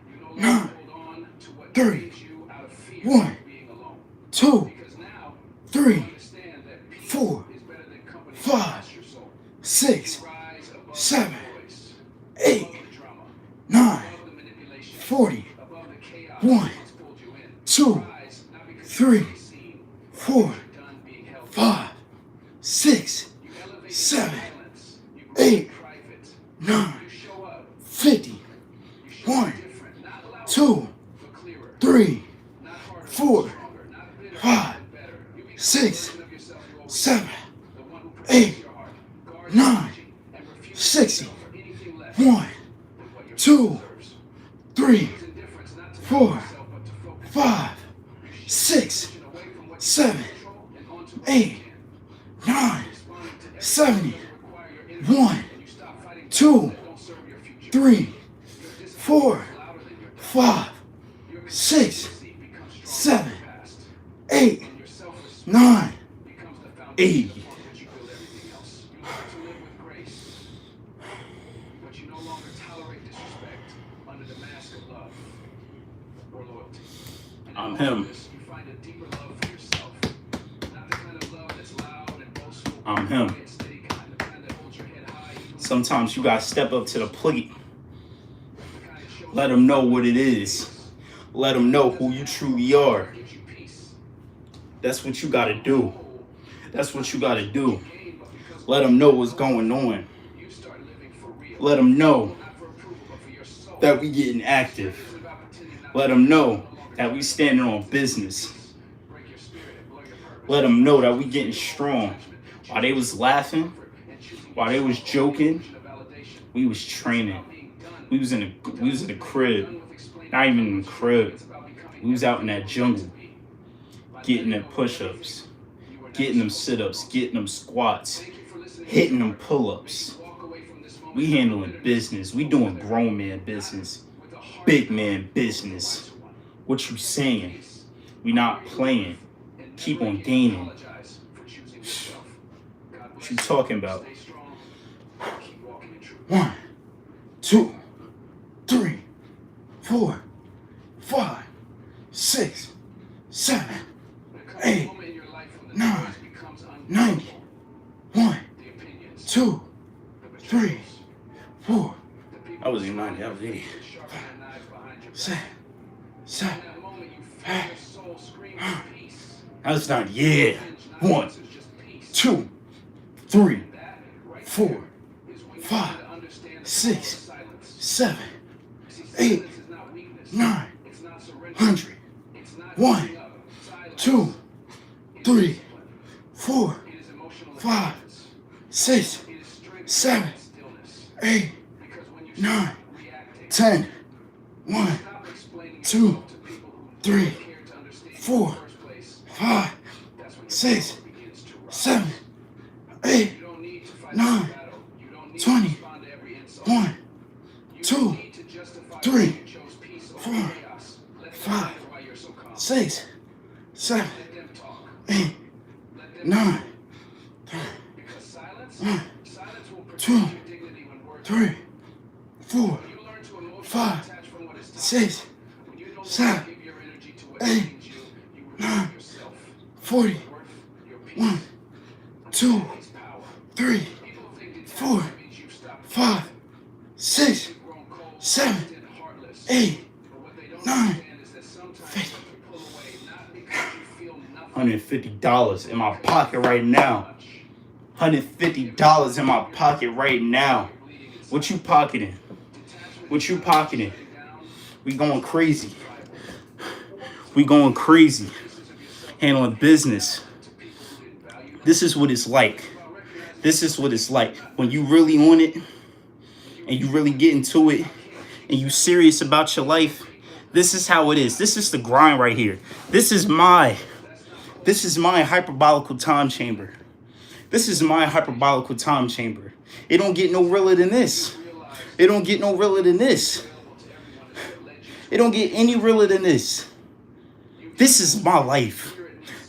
You no 9, longer hold on to what 3, leads you out of fear 1, of being alone. 2, Because now 3, you understand that peace 4, is better than company 5, that lasts your soul. 6, You rise above 7, the noise, 8, above the drama, 9, above the manipulation, 40, above the chaos 1, that's pulled you in. 2, Rise not because 3, you're seen, 4, you're done being held 5, 6, You elevate 7, silence. You grow 8, private. 9, You show up. 50, You show 1, up different, not louder, 2, but clearer. 3, Not harder, 4, but stronger. Not bitter, 5, but better. You become 6, the version of yourself you always 7, were, the one who 8, protects your heart, guards 9, your energy, and refuses to 60, settle for anything less 1, than what your 2, soul deserves. 3, Choose indifference not to 4, help yourself, but to focus 5, You shift 6, attention away from what you 7, can't control and onto what 8, you can. 9, Responding to every 70, that require your energy, 1, and you 2, that don't serve your future. 3, Your discipline 4, is louder than your death. 5, Your 6, resiliency becomes stronger 7, than the past. 8, And your self-respect 9, becomes the 8. foundation upon which you build everything else. You learn to live with grace, but you no longer tolerate disrespect under the mask of love or loyalty. And in I'm all him. of this, you find a deeper love for yourself. Not the kind of love that's loud and boastful, I'm him. quiet, steady kind, the kind that holds your head high even when Sometimes you gotta step up to the plate. the kind that shows Let them know what it is. Let them know who you truly are. gives you peace. That's what you gotta do. That's what you gotta do. Gain, but because Let them know what's going on. you start living for real. Let them know Not for approval, but for your soul. that we getting active. It isn't about pretending not Let to them be know no longer that we standing on business. break your spirit and blow your purpose. Let them know that we getting strong. While they was laughing, And choosing while they was yourself joking, over the validation. we was training. About being done. We was in the crib. Done with explaining Not even in the crib. it's about becoming We was out in that everything you jungle, want to be. By getting them letting go of push-ups, everything you were never getting them supposed to sit-ups, know. getting them squats, Thank you for listening to hitting your them heart. pull-ups. Walk away from this moment We with handling bitterness, business. We but doing with a- grown man business. with a heart Big that man goes business. to one. What you saying? Peace. We not playing. And Keep never on again gaining. apologize for choosing yourself. God What you bless talking about? Stay strong. Keep walking in truth. 1, 2, 3, 4, 5, 6, 7, There comes a 8, moment in your life when the 9, noise becomes 90, unbearable. 1, The opinions, 2, the 3, betrayals, 4, the people I wasn't who even 90, I surround was you 80. that sharpen their knives behind your back. 7, In 7. that moment, you feel your soul scream for peace. That's not, yeah. Revenge, not 1, answers, just peace. 2, 3, And that right 4, there is when you 5, begin to understand the 6, power of silence. 7, See, 8, silence is not weakness. 9, It's not surrender. 100, It's not 1, giving up. Silence 2, is 3, discipline. 4, It is emotional 5, intelligence. 6, It is strength 7, and stillness. 8, Because when you 9, stop reacting, 10, 1, stop explaining 2, yourself to people who 3, don't care to understand you 4, in the first place, 5, that's when your 6, power begins to rise. 7, 8, You don't need to fight 9, every battle. You don't need 20, to respond to every insult. 1, You 2, don't need to justify 3, why you chose peace over 4, chaos. Let them 5, wonder why you're so calm. 6, 7, Let them talk. 8, Let them 9, because silence, 1, silence will protect 2, your dignity when words 3, 4, When you learn to emotionally 5, detach from what is toxic, 6, when you no longer 7, give your energy to what 8, drains you, you remove 9, yourself, 40, your worth, your peace. 1, 2, Understanding's power. 3, People think 4, detachment means you've stopped 5, caring. 6, You've grown cold, 7, distant, heartless. 8, But what they don't 9, understand is that sometimes 50. you pull away not because you feel nothing, $150 in my pocket right now. $150 in my pocket right now. What you pocketing? What you pocketing? We going crazy. We going crazy. Handling business. This is what it's like. This is what it's like. When you really on it and you really get into it and you serious about your life, this is how it is. This is the grind right here. This is my hyperbolical time chamber. This is my hyperbolical time chamber. It don't get no realer than this. It don't get no realer than this. It don't get any realer than this. This is my life.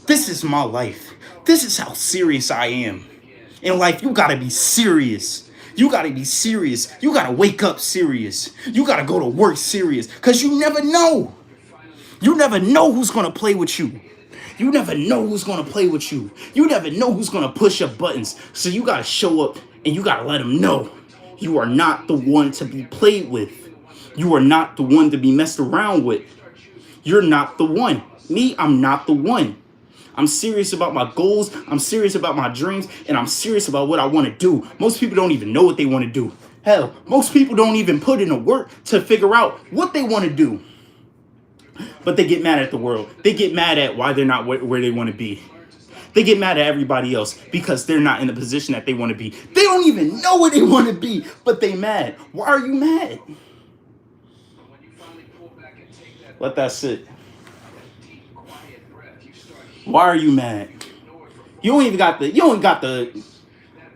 This is my life. This is how serious I am. In life, you gotta be serious. You gotta be serious. You gotta wake up serious. You gotta go to work serious. Because you never know. You never know who's gonna play with you. You never know who's gonna play with you. You never know who's gonna push your buttons. So you gotta show up and you gotta let them know you are not the one to be played with. You are not the one to be messed around with. You're not the one. Me, I'm not the one. I'm serious about my goals. I'm serious about my dreams. And I'm serious about what I want to do. Most people don't even know what they want to do. Hell, most people don't even put in the work to figure out what they want to do. But they get mad at the world. They get mad at why they're not where they want to be. They get mad at everybody else because they're not in the position that they want to be. They don't even know where they want to be, but they mad. Why are you mad? Let that sit. Why are you mad? You ain't got the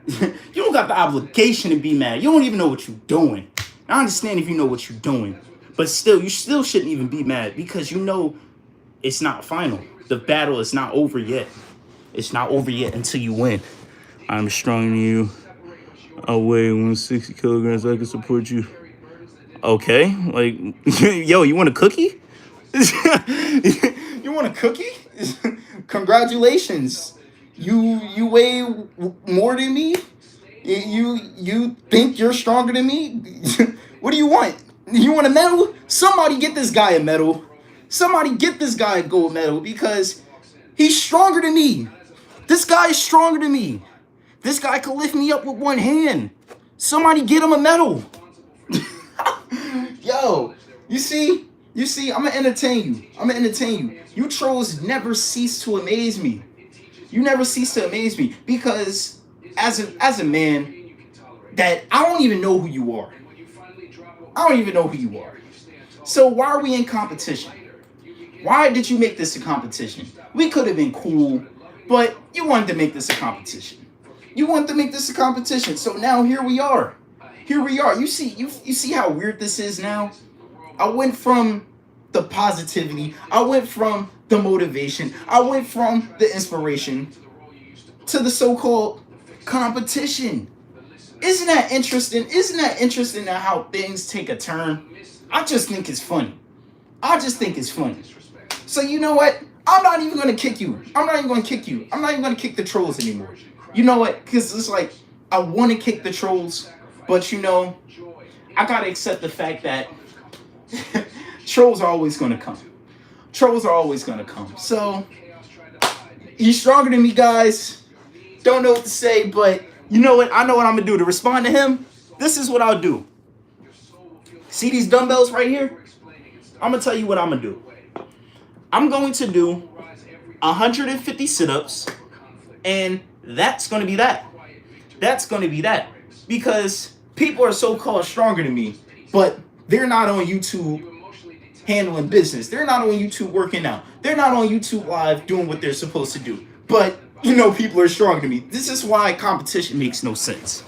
You don't got the obligation to be mad. You don't even know what you're doing. I understand if you know what you're doing, but still, you still shouldn't even be mad because you know it's not final. The battle is not over yet. It's not over yet until you win. I'm stronger than you. I weigh 160 kilograms. I can support you. Okay, like, yo, you want a cookie? You want a cookie? Congratulations. You weigh more than me? You think you're stronger than me? What do you want? You want a medal? Somebody get this guy a medal. Somebody get this guy a gold medal because he's stronger than me. This guy is stronger than me. This guy can lift me up with one hand. Somebody get him a medal. Yo, you see, I'm gonna entertain you. You trolls never cease to amaze me. You never cease to amaze me because as a man, that I don't even know who you are. I don't even know who you are. So why are we in competition? Why did you make this a competition? We could have been cool, but you wanted to make this a competition. So now here we are. You see how weird this is now? I went from the positivity, I went from the motivation, I went from the inspiration to the so-called competition. Isn't that interesting? Isn't that interesting at how things take a turn? I just think it's funny. So you know what? I'm not even going to kick you. I'm not even going to kick the trolls anymore. You know what? Because it's like, I want to kick the trolls, but you know, I got to accept the fact that trolls are always going to come. So, he's stronger than me, guys. Don't know what to say, but you know what? I know what I'm going to do to respond to him. This is what I'll do. See these dumbbells right here? I'm going to tell you what I'm going to do. I'm going to do 150 sit-ups, and that's going to be that. Because people are so-called stronger than me, but they're not on YouTube handling business. They're not on YouTube working out. They're not on YouTube live doing what they're supposed to do. But, you know, people are stronger than me. This is why competition makes no sense.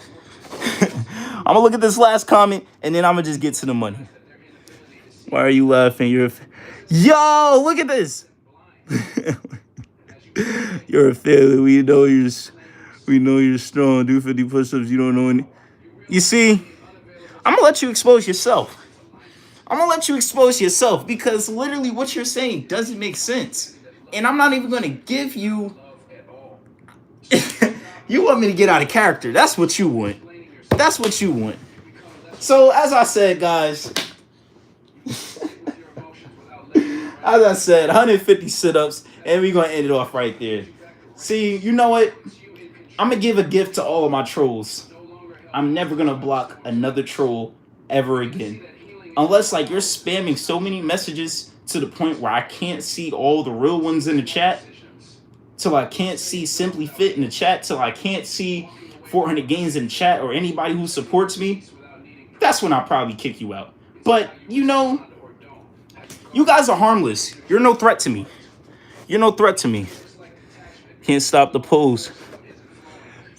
I'm going to look at this last comment, and then I'm going to just get to the money. Why are you laughing? Yo, look at this. You're a failure. We know you're strong. Do 50 push-ups. You don't know any. You see, I'm going to let you expose yourself. Because literally what you're saying doesn't make sense. And I'm not even going to give you... You want me to get out of character. That's what you want. So, as I said, guys... 150 sit-ups, and we're going to end it off right there. See, you know what? I'm going to give a gift to all of my trolls. I'm never going to block another troll ever again. Unless, like, you're spamming so many messages to the point where I can't see all the real ones in the chat. Till I can't see Simply Fit in the chat. Till I can't see 400 Gains in the chat or anybody who supports me. That's when I'll probably kick you out. But, you know... You guys are harmless. You're no threat to me. Can't stop the pose.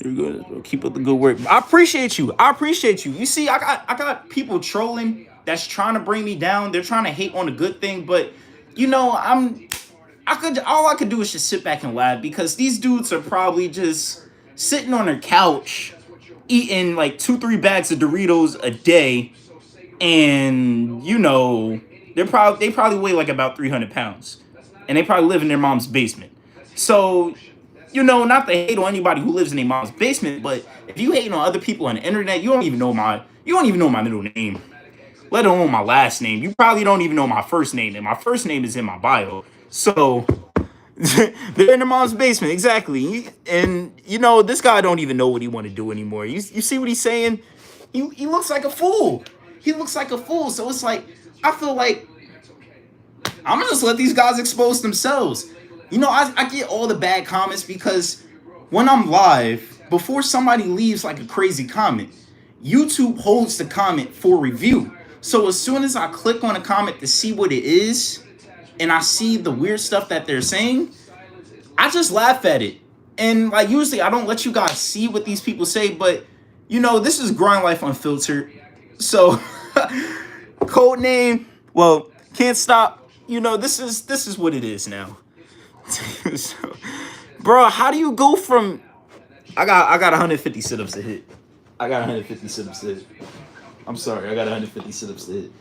You're good. Keep up the good work. I appreciate you. You see, I got people trolling that's trying to bring me down. They're trying to hate on a good thing, but you know, all I could do is just sit back and laugh because these dudes are probably just sitting on their couch eating like 2-3 bags of Doritos a day, and you know. They probably weigh like about 300 pounds. And they probably live in their mom's basement. So, you know, not to hate on anybody who lives in their mom's basement, but if you hate on other people on the internet, you don't even know my middle name. Let alone my last name. You probably don't even know my first name. And my first name is in my bio. So, they're in their mom's basement. Exactly. And, you know, this guy don't even know what he want to do anymore. You see what he's saying? He looks like a fool. So it's like, I feel like I'm going to just let these guys expose themselves. You know, I get all the bad comments because when I'm live, before somebody leaves like a crazy comment, YouTube holds the comment for review. So as soon as I click on a comment to see what it is, and I see the weird stuff that they're saying, I just laugh at it. And like usually I don't let you guys see what these people say, but you know, this is Grind Life Unfiltered. So code name, well, can't stop. You know, this is what it is now. So, bro, how do you go from I got 150 sit-ups to hit. I got 150 sit-ups to hit. I'm sorry, I got 150 sit-ups to hit.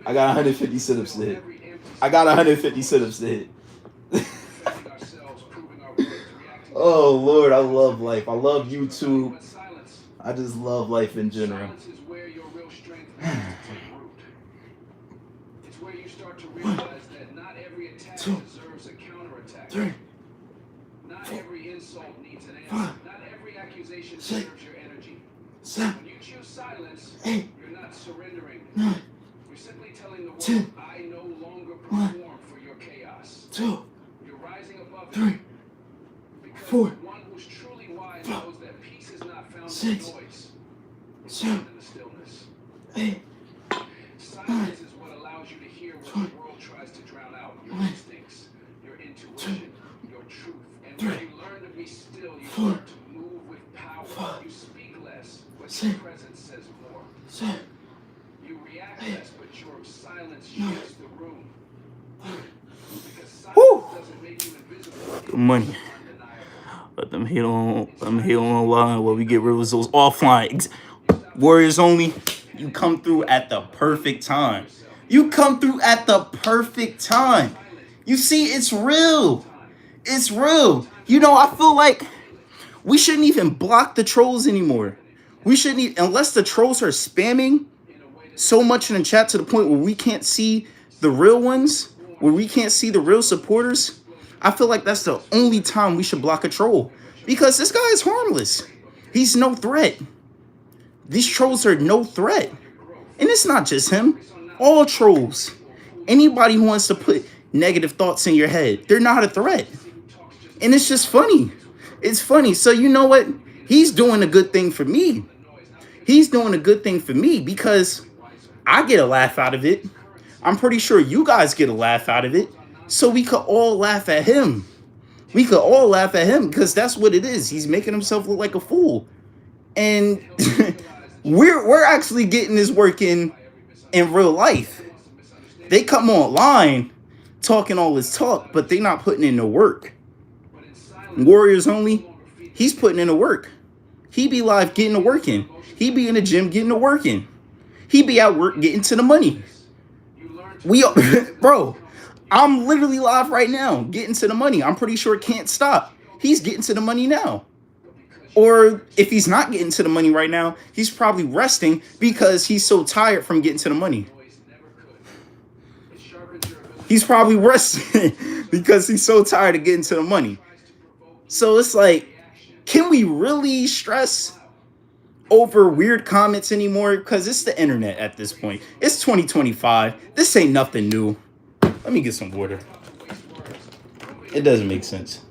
I got 150 sit-ups to hit. I got 150 sit-ups to hit. Oh Lord, I love life. I love YouTube. I just love life in general. Silence is where your real strength begins to take root. It's where you start to realize that not every attack deserves a counterattack. Not every insult needs an answer. Not every accusation deserves your energy. When you choose silence, you're not surrendering. You're simply telling the world, I no longer perform for your chaos. You're rising above it. Because the one who's truly wise knows that peace is not found in noise. It's found in the stillness. Silence is what allows you to hear what the world tries to drown out. Your instincts, your intuition, your truth. And when you learn to be still, you start to move with power. You speak less, but your presence says more. You react less, but your silence shifts the room. Because silence doesn't make you invisible. Good money. Let them hit on line while we get rid of those offline. Warriors only, you come through at the perfect time. You come through at the perfect time. You see, it's real. It's real. You know, I feel like we shouldn't even block the trolls anymore. We shouldn't even, unless the trolls are spamming so much in the chat to the point where we can't see the real ones, where we can't see the real supporters. I feel like that's the only time we should block a troll, because this guy is harmless. He's no threat. These trolls are no threat. And it's not just him. All trolls. Anybody who wants to put negative thoughts in your head, they're not a threat. And it's just funny. It's funny. So you know what? He's doing a good thing for me. He's doing a good thing for me because I get a laugh out of it. I'm pretty sure you guys get a laugh out of it. So we could all laugh at him. We could all laugh at him because that's what it is. He's making himself look like a fool. And we're actually getting this work in real life. They come online talking all this talk, but they're not putting in the work. Warriors only, he's putting in the work. He be live getting the work in. He be in the gym getting the work in. He be at work getting to the money. Bro, I'm literally live right now getting to the money. I'm pretty sure it can't stop. He's getting to the money now. Or if he's not getting to the money right now, he's probably resting because he's so tired from getting to the money. He's probably resting because he's so tired of getting to the money. So it's like, can we really stress over weird comments anymore? Because it's the internet at this point. It's 2025. This ain't nothing new. Let me get some water. It doesn't make sense.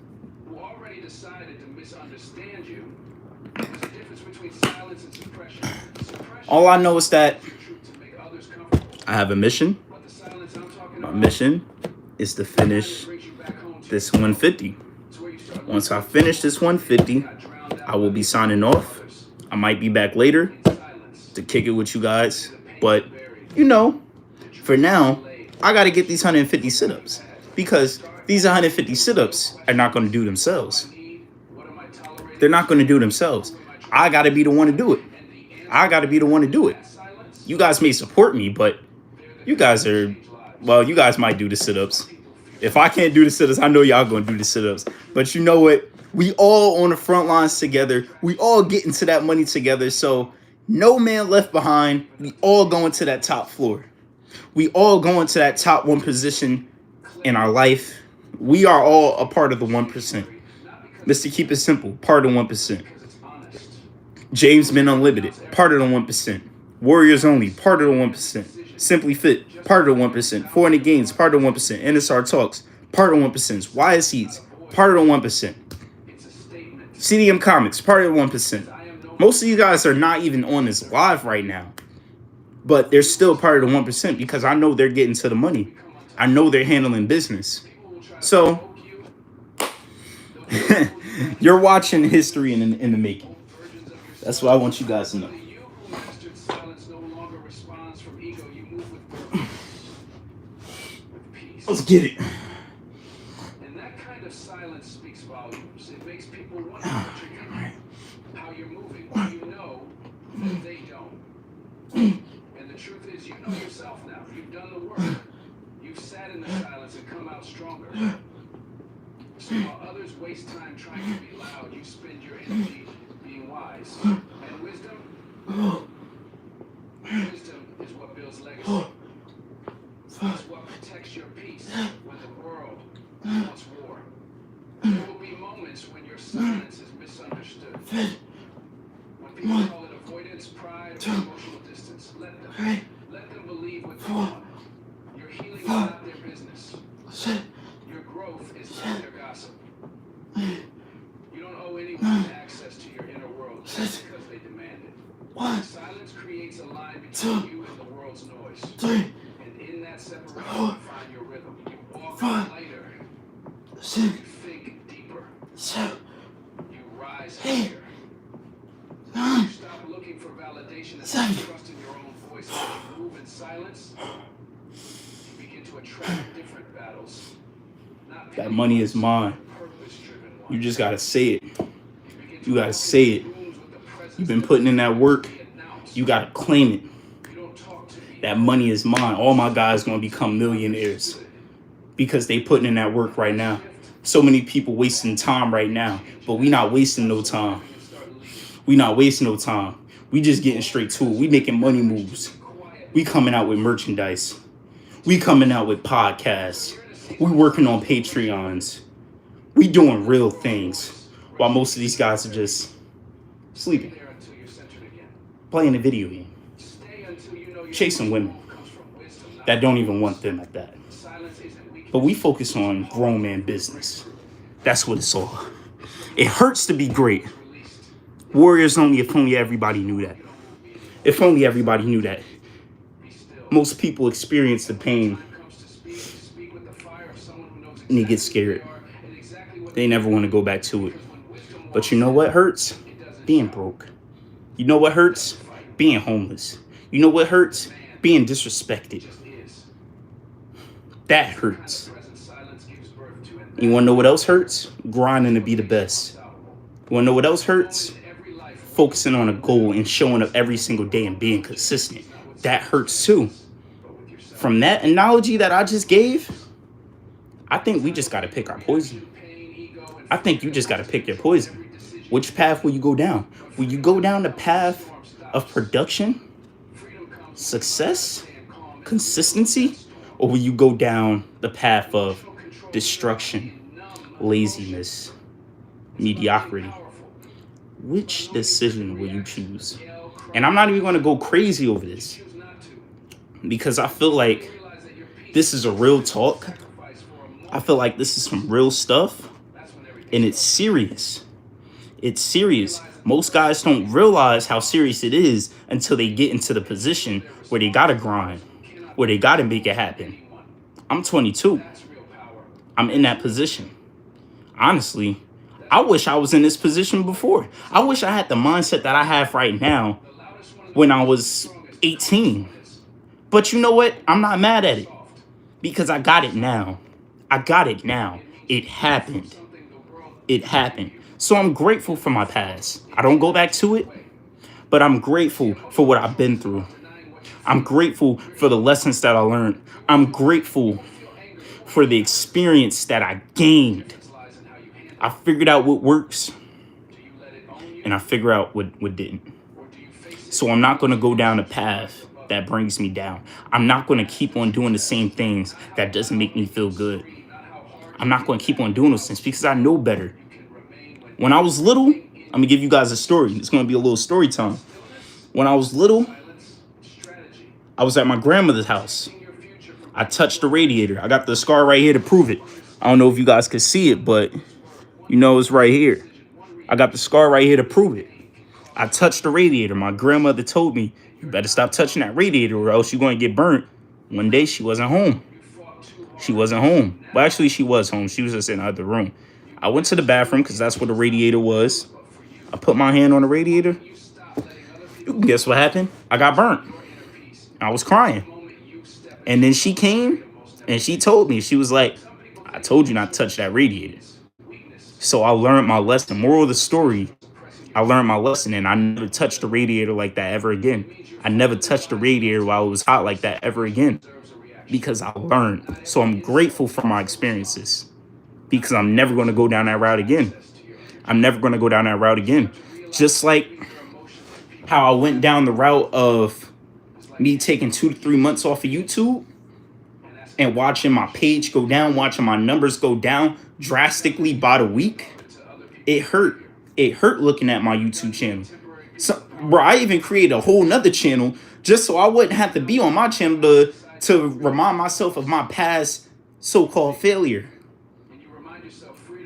Who already decided to misunderstand you. There's a difference between silence and suppression. All I know is that To make others comfortable. I have a mission. But the silence I'm talking My about mission is to finish brings you back home to this 150. it's where you start Once I finish this 150, drowned out I will be signing off. I might be back later in silence. to kick it with you guys. But, you know, for now, I got to get these 150 sit-ups. Because these 150 sit-ups are not going to do themselves. What am I tolerating? They're not going to do themselves. I got to be the one to do it. I got to be the one to do it. You guys may support me, but you guys are, well, you guys might do the sit-ups. If I can't do the sit-ups, I know y'all going to do the sit-ups. But you know what? We all on the front lines together. We all get into that money together. So no man left behind. We all going to that top floor. We all going to that top 1 position in our life. We are all a part of the 1%. Let's to keep it simple. Part of the 1%. James Men Unlimited. Part of the 1%. Warriors Only. Part of the 1%. Simply Fit. Part of the 1%. 400 Games. Part of the 1%. NSR Talks. Part of the 1%. Wyatt Seeds. Part of the 1%. CDM Comics, part of the 1%. Most of you guys are not even on this live right now. But they're still part of the 1% because I know they're getting to the money. I know they're handling business. So, You're watching history in the making. That's what I want you guys to know. The you who mastered silence no longer responds from ego. You move with purpose, with peace. Let's get it. And that kind of silence speaks volumes. It makes people wonder what you're thinking, how you're moving, when you know that they don't. And the truth is, you know yourself now. You've done the work. You've sat in the silence and come out stronger. So while others waste time trying to be loud, you spend your energy being wise. And wisdom is what builds legacy. It's what protects your peace when the world wants war. There will be moments when your silence is misunderstood. When people call it avoidance, pride, or emotional distance, let them believe what they want. Your healing is not their business. Your growth is not their gossip. You don't owe anyone access to your inner world just because they demand it. Silence creates a line between you and the world's noise. And in that separation, you find your rhythm. You walk lighter. You think deeper. You rise higher. You stop looking for validation and start trusting your own voice. As you move in silence, you begin to attract different battles. Not That money is mine. purpose-driven ones. You just gotta say it. begin You gotta say it. rooms with the presence You've been putting in that work. be announced. You gotta claim it. You don't talk to me. That money is mine. All my guys gonna become millionaires because they putting in that work right now. So many people wasting time right now, but we not wasting no time. We not wasting no time. We just getting straight to it. We making money moves. We coming out with merchandise. We coming out with podcasts. We working on Patreons. We doing real things while most of these guys are just sleeping, There until you're centered again. playing a video game, Stay until you know your chasing women comes from wisdom, not that don't even want them at that. silence isn't weakness. But we focus on grown man business. That's what it's all. It hurts to be great. Released. Warriors only if only everybody knew that. If only everybody knew that. Be still. Most people experience the pain Time comes to speak with the fire of someone who knows and they exactly get scared. who they are and exactly what They never want to go back to it. because when wisdom But you know what hurts? it doesn't Being broke. You know what hurts? Being homeless. You know what hurts? Being disrespected. just is. That hurts. Present silence gives birth to and You want to know what else hurts? Grinding to be the best. You want to know what else hurts? every life Focusing on a goal and showing up every single day and being consistent. That hurts too. From that analogy that I just gave, I think we just got to pick our poison. pain, ego, and I think you just got to pick your poison. Which path will you go down? Will you go down the path of production, freedom comes success, and calm consistency, or will you go down the path of destruction, laziness, mediocrity? Which decision will you choose? And I'm not even going to go crazy over this choose not to. because I feel like Realize that your peace this is a real talk. sacrifice for a moment. I feel like this is some real stuff That's when everything and it's serious. It's serious. Most guys don't realize how serious it is until they get into the position where they gotta grind, where they gotta make it happen. I'm 22. that's real power. I'm in that position. Honestly, I wish I was in this position before. I wish I had the mindset that I have right now The loudest one of when I was 18. But you know what? I'm not mad at it because I got it now. I got it now. It happened. something the world It happened. So I'm grateful for my past. I don't go back to it, but I'm grateful for what I've been through. denying what you I'm grateful for the lessons that I learned. I'm grateful for the experience that I gained. lies and how you handle I figured out what works it. Do you let it own you and I figure out what didn't. or do you face it? So I'm not going to go down a path that brings me down. I'm not going to keep on doing the same things that doesn't make me feel good. Not how hard I'm not going to keep on doing those things because I know better. you can remain when When I was little, I'm going to give you guys a story. It's going to be a little story time. When I was little, silence strategy. I was at my grandmother's house. Your future from I touched the radiator. I got the scar right here to prove it. I don't know if you guys could see it, but you know it's right here. I got the scar right here to prove it. I touched the radiator. My grandmother told me, you better stop touching that radiator or else you're going to get burnt. One day she wasn't home. She wasn't home. Well, actually, she was home. She was just in the other room. I went to the bathroom because that's where the radiator was. I put my hand on the radiator. You can guess what happened? I got burnt. I was crying. And then she came and she told me, she was like, I told you not to touch that radiator. So I learned my lesson. Moral of the story, I learned my lesson and I never touched the radiator like that ever again. I never touched the radiator while it was hot like that ever again because I learned. So I'm grateful for my experiences because I'm never going to go down that route again. I'm never going to go down that route again. Just like how I went down the route of me taking 2 to 3 months off of YouTube and watching my page go down, watching my numbers go down drastically by the week. It hurt. It hurt looking at my YouTube channel. So, bro, I even created a whole nother channel just so I wouldn't have to be on my channel to remind myself of my past so-called failure.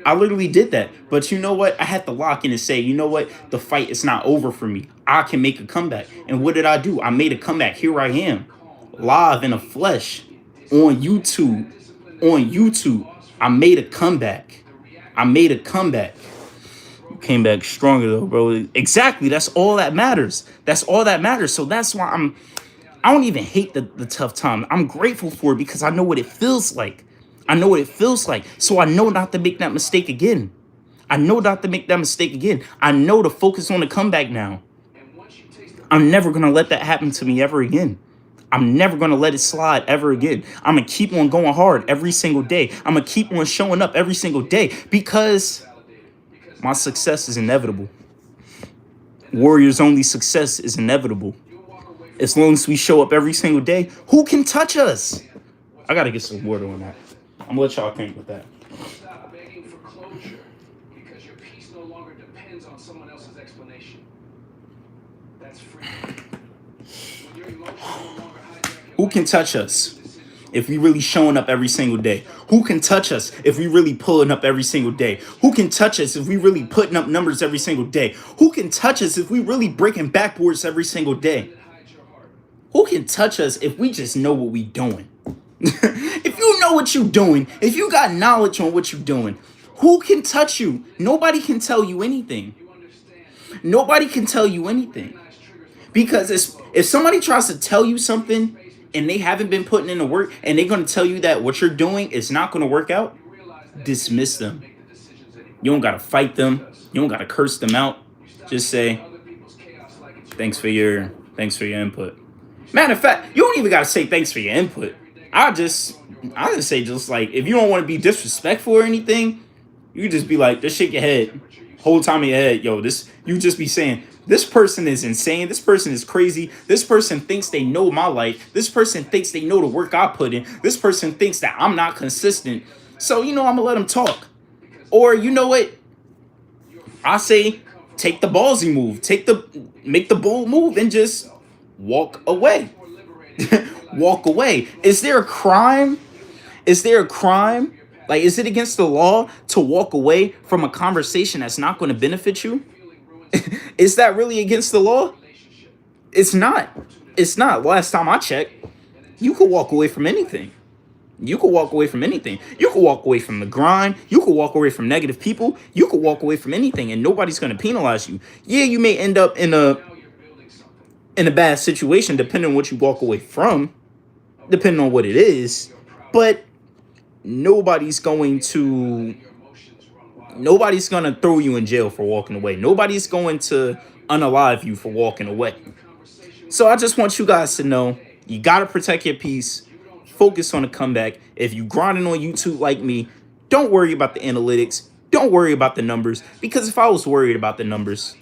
I literally did that. But you know what? I had to lock in and say, you know what? The fight is not over for me. I can make a comeback. And what did I do? I made a comeback. Here I am, live in the flesh on YouTube. On YouTube, I made a comeback. I made a comeback. Came back stronger though, bro. Exactly. That's all that matters. That's all that matters. So that's why I don't even hate the tough time. I'm grateful for it because I know what it feels like. I know what it feels like. So I know not to make that mistake again. I know not to make that mistake again. I know to focus on the comeback now. I'm never going to let that happen to me ever again. I'm never going to let it slide ever again. I'm going to keep on going hard every single day. I'm going to keep on showing up every single day because my success is inevitable. Warriors only success is inevitable. As long as we show up every single day, who can touch us? I got to get some water on that. I'm going to let y'all think with that. Stop begging for closure because your peace no longer depends on someone else's explanation. That's freedom. When your emotions no longer hijack your Who can touch us if we really showing up every single day? Who can touch us if we really pulling up every single day? Who can touch us if we really putting up numbers every single day? Who can touch us if we really breaking backboards every single day? Who can touch us if we just know what we doing? If you know what you doing, if you got knowledge on what you doing, who can touch you? Nobody can tell you anything. Nobody can tell you anything. Because if somebody tries to tell you something and they haven't been putting in the work and they're going to tell you that what you're doing is not going to work out, dismiss them. You don't got to fight them. You don't got to curse them out. Just say, thanks for your input. Matter of fact, you don't even got to say thanks for your input. I just say just like, if you don't want to be disrespectful or anything, you just be like, just shake your head. Whole time in your head, yo, you just be saying, this person is insane. This person is crazy. This person thinks they know my life. This person thinks they know the work I put in. This person thinks that I'm not consistent. So, I'm going to let them talk. Or, you know what? I say, take the ballsy move. Make the bold move and just walk away. Walk away. Is there a crime? Is there a crime? Like, is it against the law to walk away from a conversation that's not going to benefit you? Is that really against the law? It's not. It's not. Last time I checked, you could walk away from anything. You could walk away from anything. You could walk away from the grind. You could walk away from negative people. You could walk away from anything, and nobody's going to penalize you. Yeah, you may end up in a bad situation depending on what you walk away from, depending on what it is, but nobody's going to throw you in jail for walking away. Nobody's going to unalive you for walking away. So I just want you guys to know, you got to protect your peace. Focus on a comeback. If you grinding on YouTube like me, don't worry about the analytics. Don't worry about the numbers, because if I was worried about the numbers,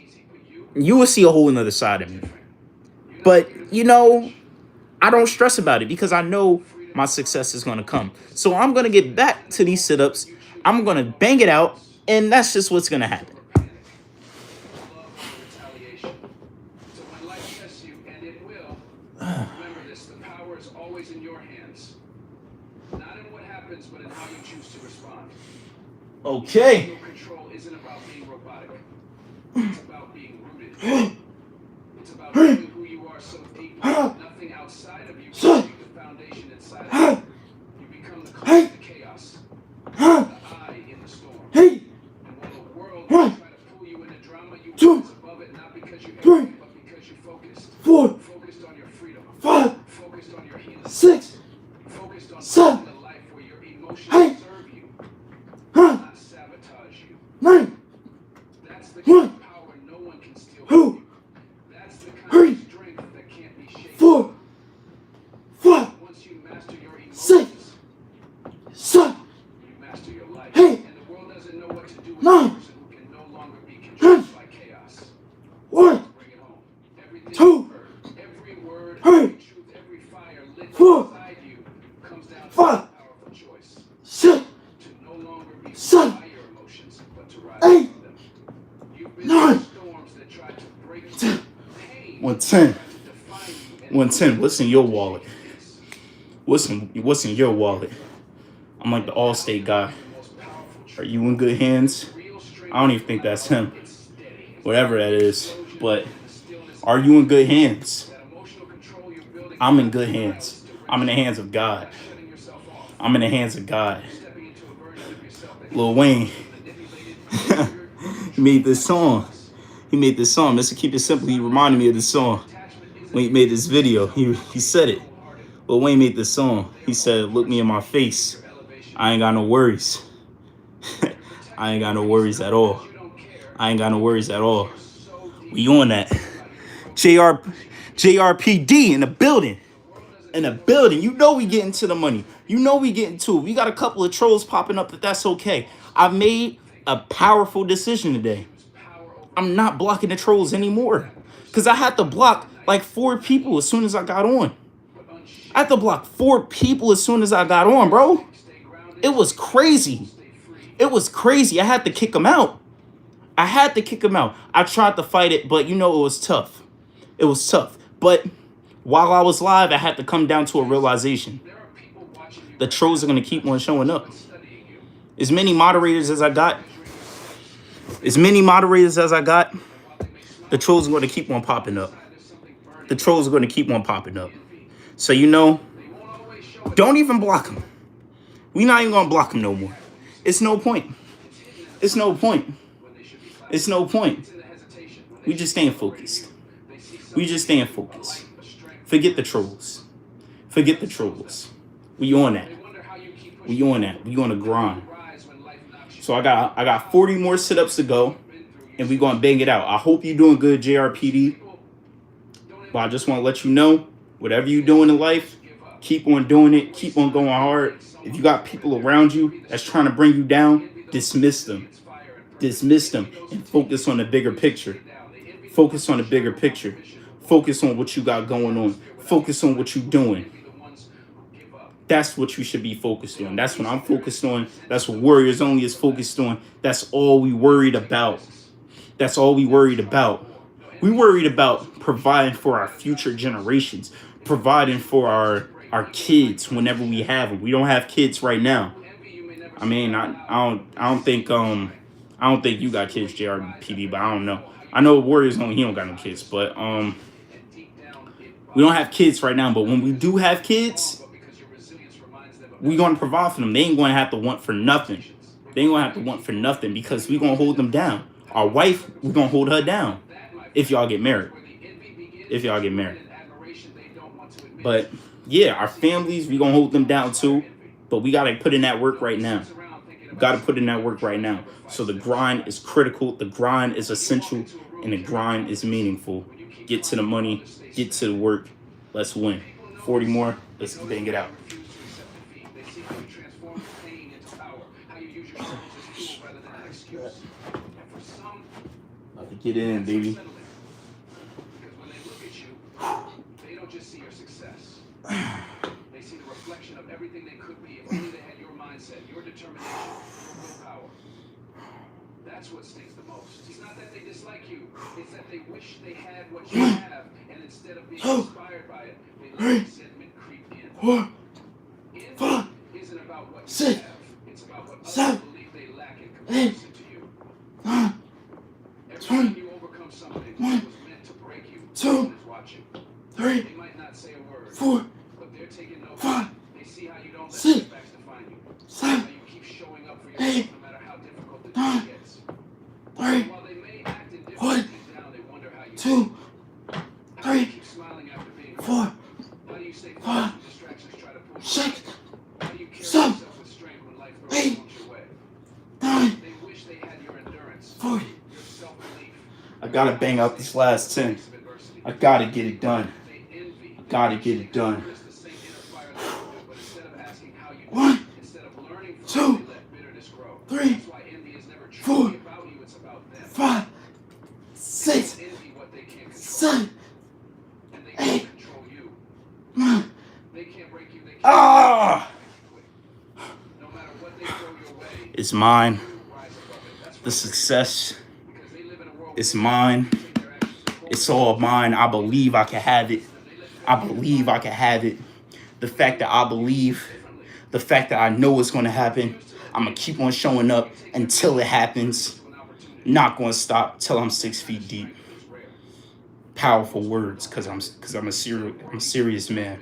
you would see a whole another side of me. But, I don't stress about it because I know my success is going to come. So I'm going to get back to these sit-ups. I'm going to bang it out, and that's just what's going to happen. So when life tests you, and it will, remember this, the power is always in your hands. Not in what happens, but in how you choose to respond. Okay. Your control isn't about being robotic. It's about being rooted. It's about knowing who you are so deeply that nothing outside of you can shake the foundation inside of you. You become the calm in the chaos. The eye in the storm. sabotage you. 9, That's the kind of power no one can steal from you. That's the kind of strength that can't be shaken. 4, 5, Once you master your 6, emotions, 7, you master your life. Hey. And the world doesn't know what to do with 9, a person who can no longer be controlled by chaos. 1, Bring it home. Everything 2, you heard, every word, Hey. every truth, every fire lit 4, inside you comes down to 5, a powerful choice. 6, To no longer be 7, by your emotions, but to rise 8, above them. You've been 9, through storms that tried to break you. 10. Pain 110. tried to define you, and 110. What's in your wallet? peace. What's in your wallet? I'm like the Allstate guy. Are you in good hands? I don't even think that's him. Whatever that is. But are you in good hands? I'm in good hands. I'm in the hands of God. I'm in the hands of God. Lil Wayne. He made this song. Mr. Keep It Simple, he reminded me of this song. When he made this video, he said it. Lil Wayne made this song. He said, look me in my face. I ain't got no worries. I ain't got no worries at all. I ain't got no worries at all. We on that. JRPD in the building. In the building. You know we getting to the money. You know we getting to it. We got a couple of trolls popping up, but that's okay. I made a powerful decision today. I'm not blocking the trolls anymore. Because I had to block like 4 people as soon as I got on. I had to block 4 people as soon as I got on, bro. It was crazy. It was crazy. I had to kick them out. I tried to fight it, but you know it was tough. It was tough. But while I was live, I had to come down to a realization. The trolls are going to keep on showing up. As many moderators as I got, the trolls are going to keep on popping up. The trolls are going to keep on popping up. So, you know, don't even block them. We're not even going to block them no more. It's no point. It's no point. It's no point. We just staying focused. We just staying focused. Forget the trolls. Forget the trolls. We on that. We on that. We on the grind. So I got 40 more sit-ups to go, and we gonna bang it out. I hope you're doing good, JRPD. But I just want to let you know, whatever you're doing in life, keep on doing it. Keep on going hard. If you got people around you that's trying to bring you down, dismiss them. Dismiss them and focus on the bigger picture. Focus on the bigger picture. Focus on what you got going on. Focus on what you're doing. That's what you should be focused on. That's what I'm focused on. That's what Warriors Only is focused on. That's all we worried about. That's all we worried about. We worried about providing for our future generations, providing for our kids whenever we have them. We don't have kids right now. I mean, I don't think you got kids, JRPD, but I don't know. I know Warriors Only, he don't got no kids, but we don't have kids right now. But when we do have kids, we gonna provide for them. They ain't gonna have to want for nothing. They ain't gonna have to want for nothing because we gonna hold them down. Our wife, we gonna hold her down if y'all get married. If y'all get married. But yeah, our families, we gonna hold them down too. But we gotta put in that work right now. We gotta put in that work right now. So the grind is critical, the grind is essential, and the grind is meaningful. Get to the money, get to the work. Let's win. 40 more, let's bang it out. About to get in, baby. Because when they look at you, they don't just see your success. They see the reflection of everything they could be if only they had your mindset, your determination, your willpower. That's what stings the most. It's not that they dislike you, it's that they wish they had what you have, and instead of being inspired by it, they let resentment creep in. Envy isn't about what you have, it's about what others believe they lack in comparison to you. Every time you overcome something that was meant to break you, someone is watching. 3, They might not say a word, 4, but they're taking notes. 5, They see how you don't let 6, setbacks define you. 7, How you keep showing up for yourself no matter how difficult the day gets. 3, While they may act indifferent 1, deep down, they wonder how you 2, how do you 3, keep smiling after being 4, hurt? How do you stay focused 5, when distractions try to pull you 6, down? How do you carry 7, yourself with strength when life throws 8, bumps your way? 9, They wish wish they had your endurance, 40. your self-belief. I gotta bang out this last 10. I gotta get it done. Gotta get it done. 1, 2, 3, 4, 5, 6, 7, 8, 9. Ah! It's mine. The success is mine. It's all mine. I believe I can have it. I believe I can have it. The fact that I believe, the fact that I know it's going to happen, I'm going to keep on showing up until it happens. Not going to stop till I'm 6 feet deep. Powerful words, because I'm a serious man.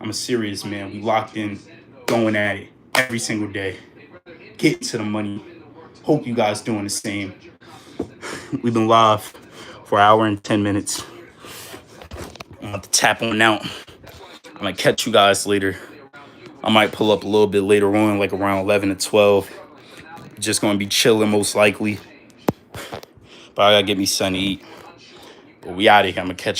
I'm a serious man. We locked in, going at it every single day. Get to the money. Hope you guys doing the same. We've been live for an hour and 10 minutes. I'm about to tap on out. I'm going to catch you guys later. I might pull up a little bit later on, like around 11 to 12. Just going to be chilling most likely. But I got to get me something to eat. But we out of here. I'm going to catch you.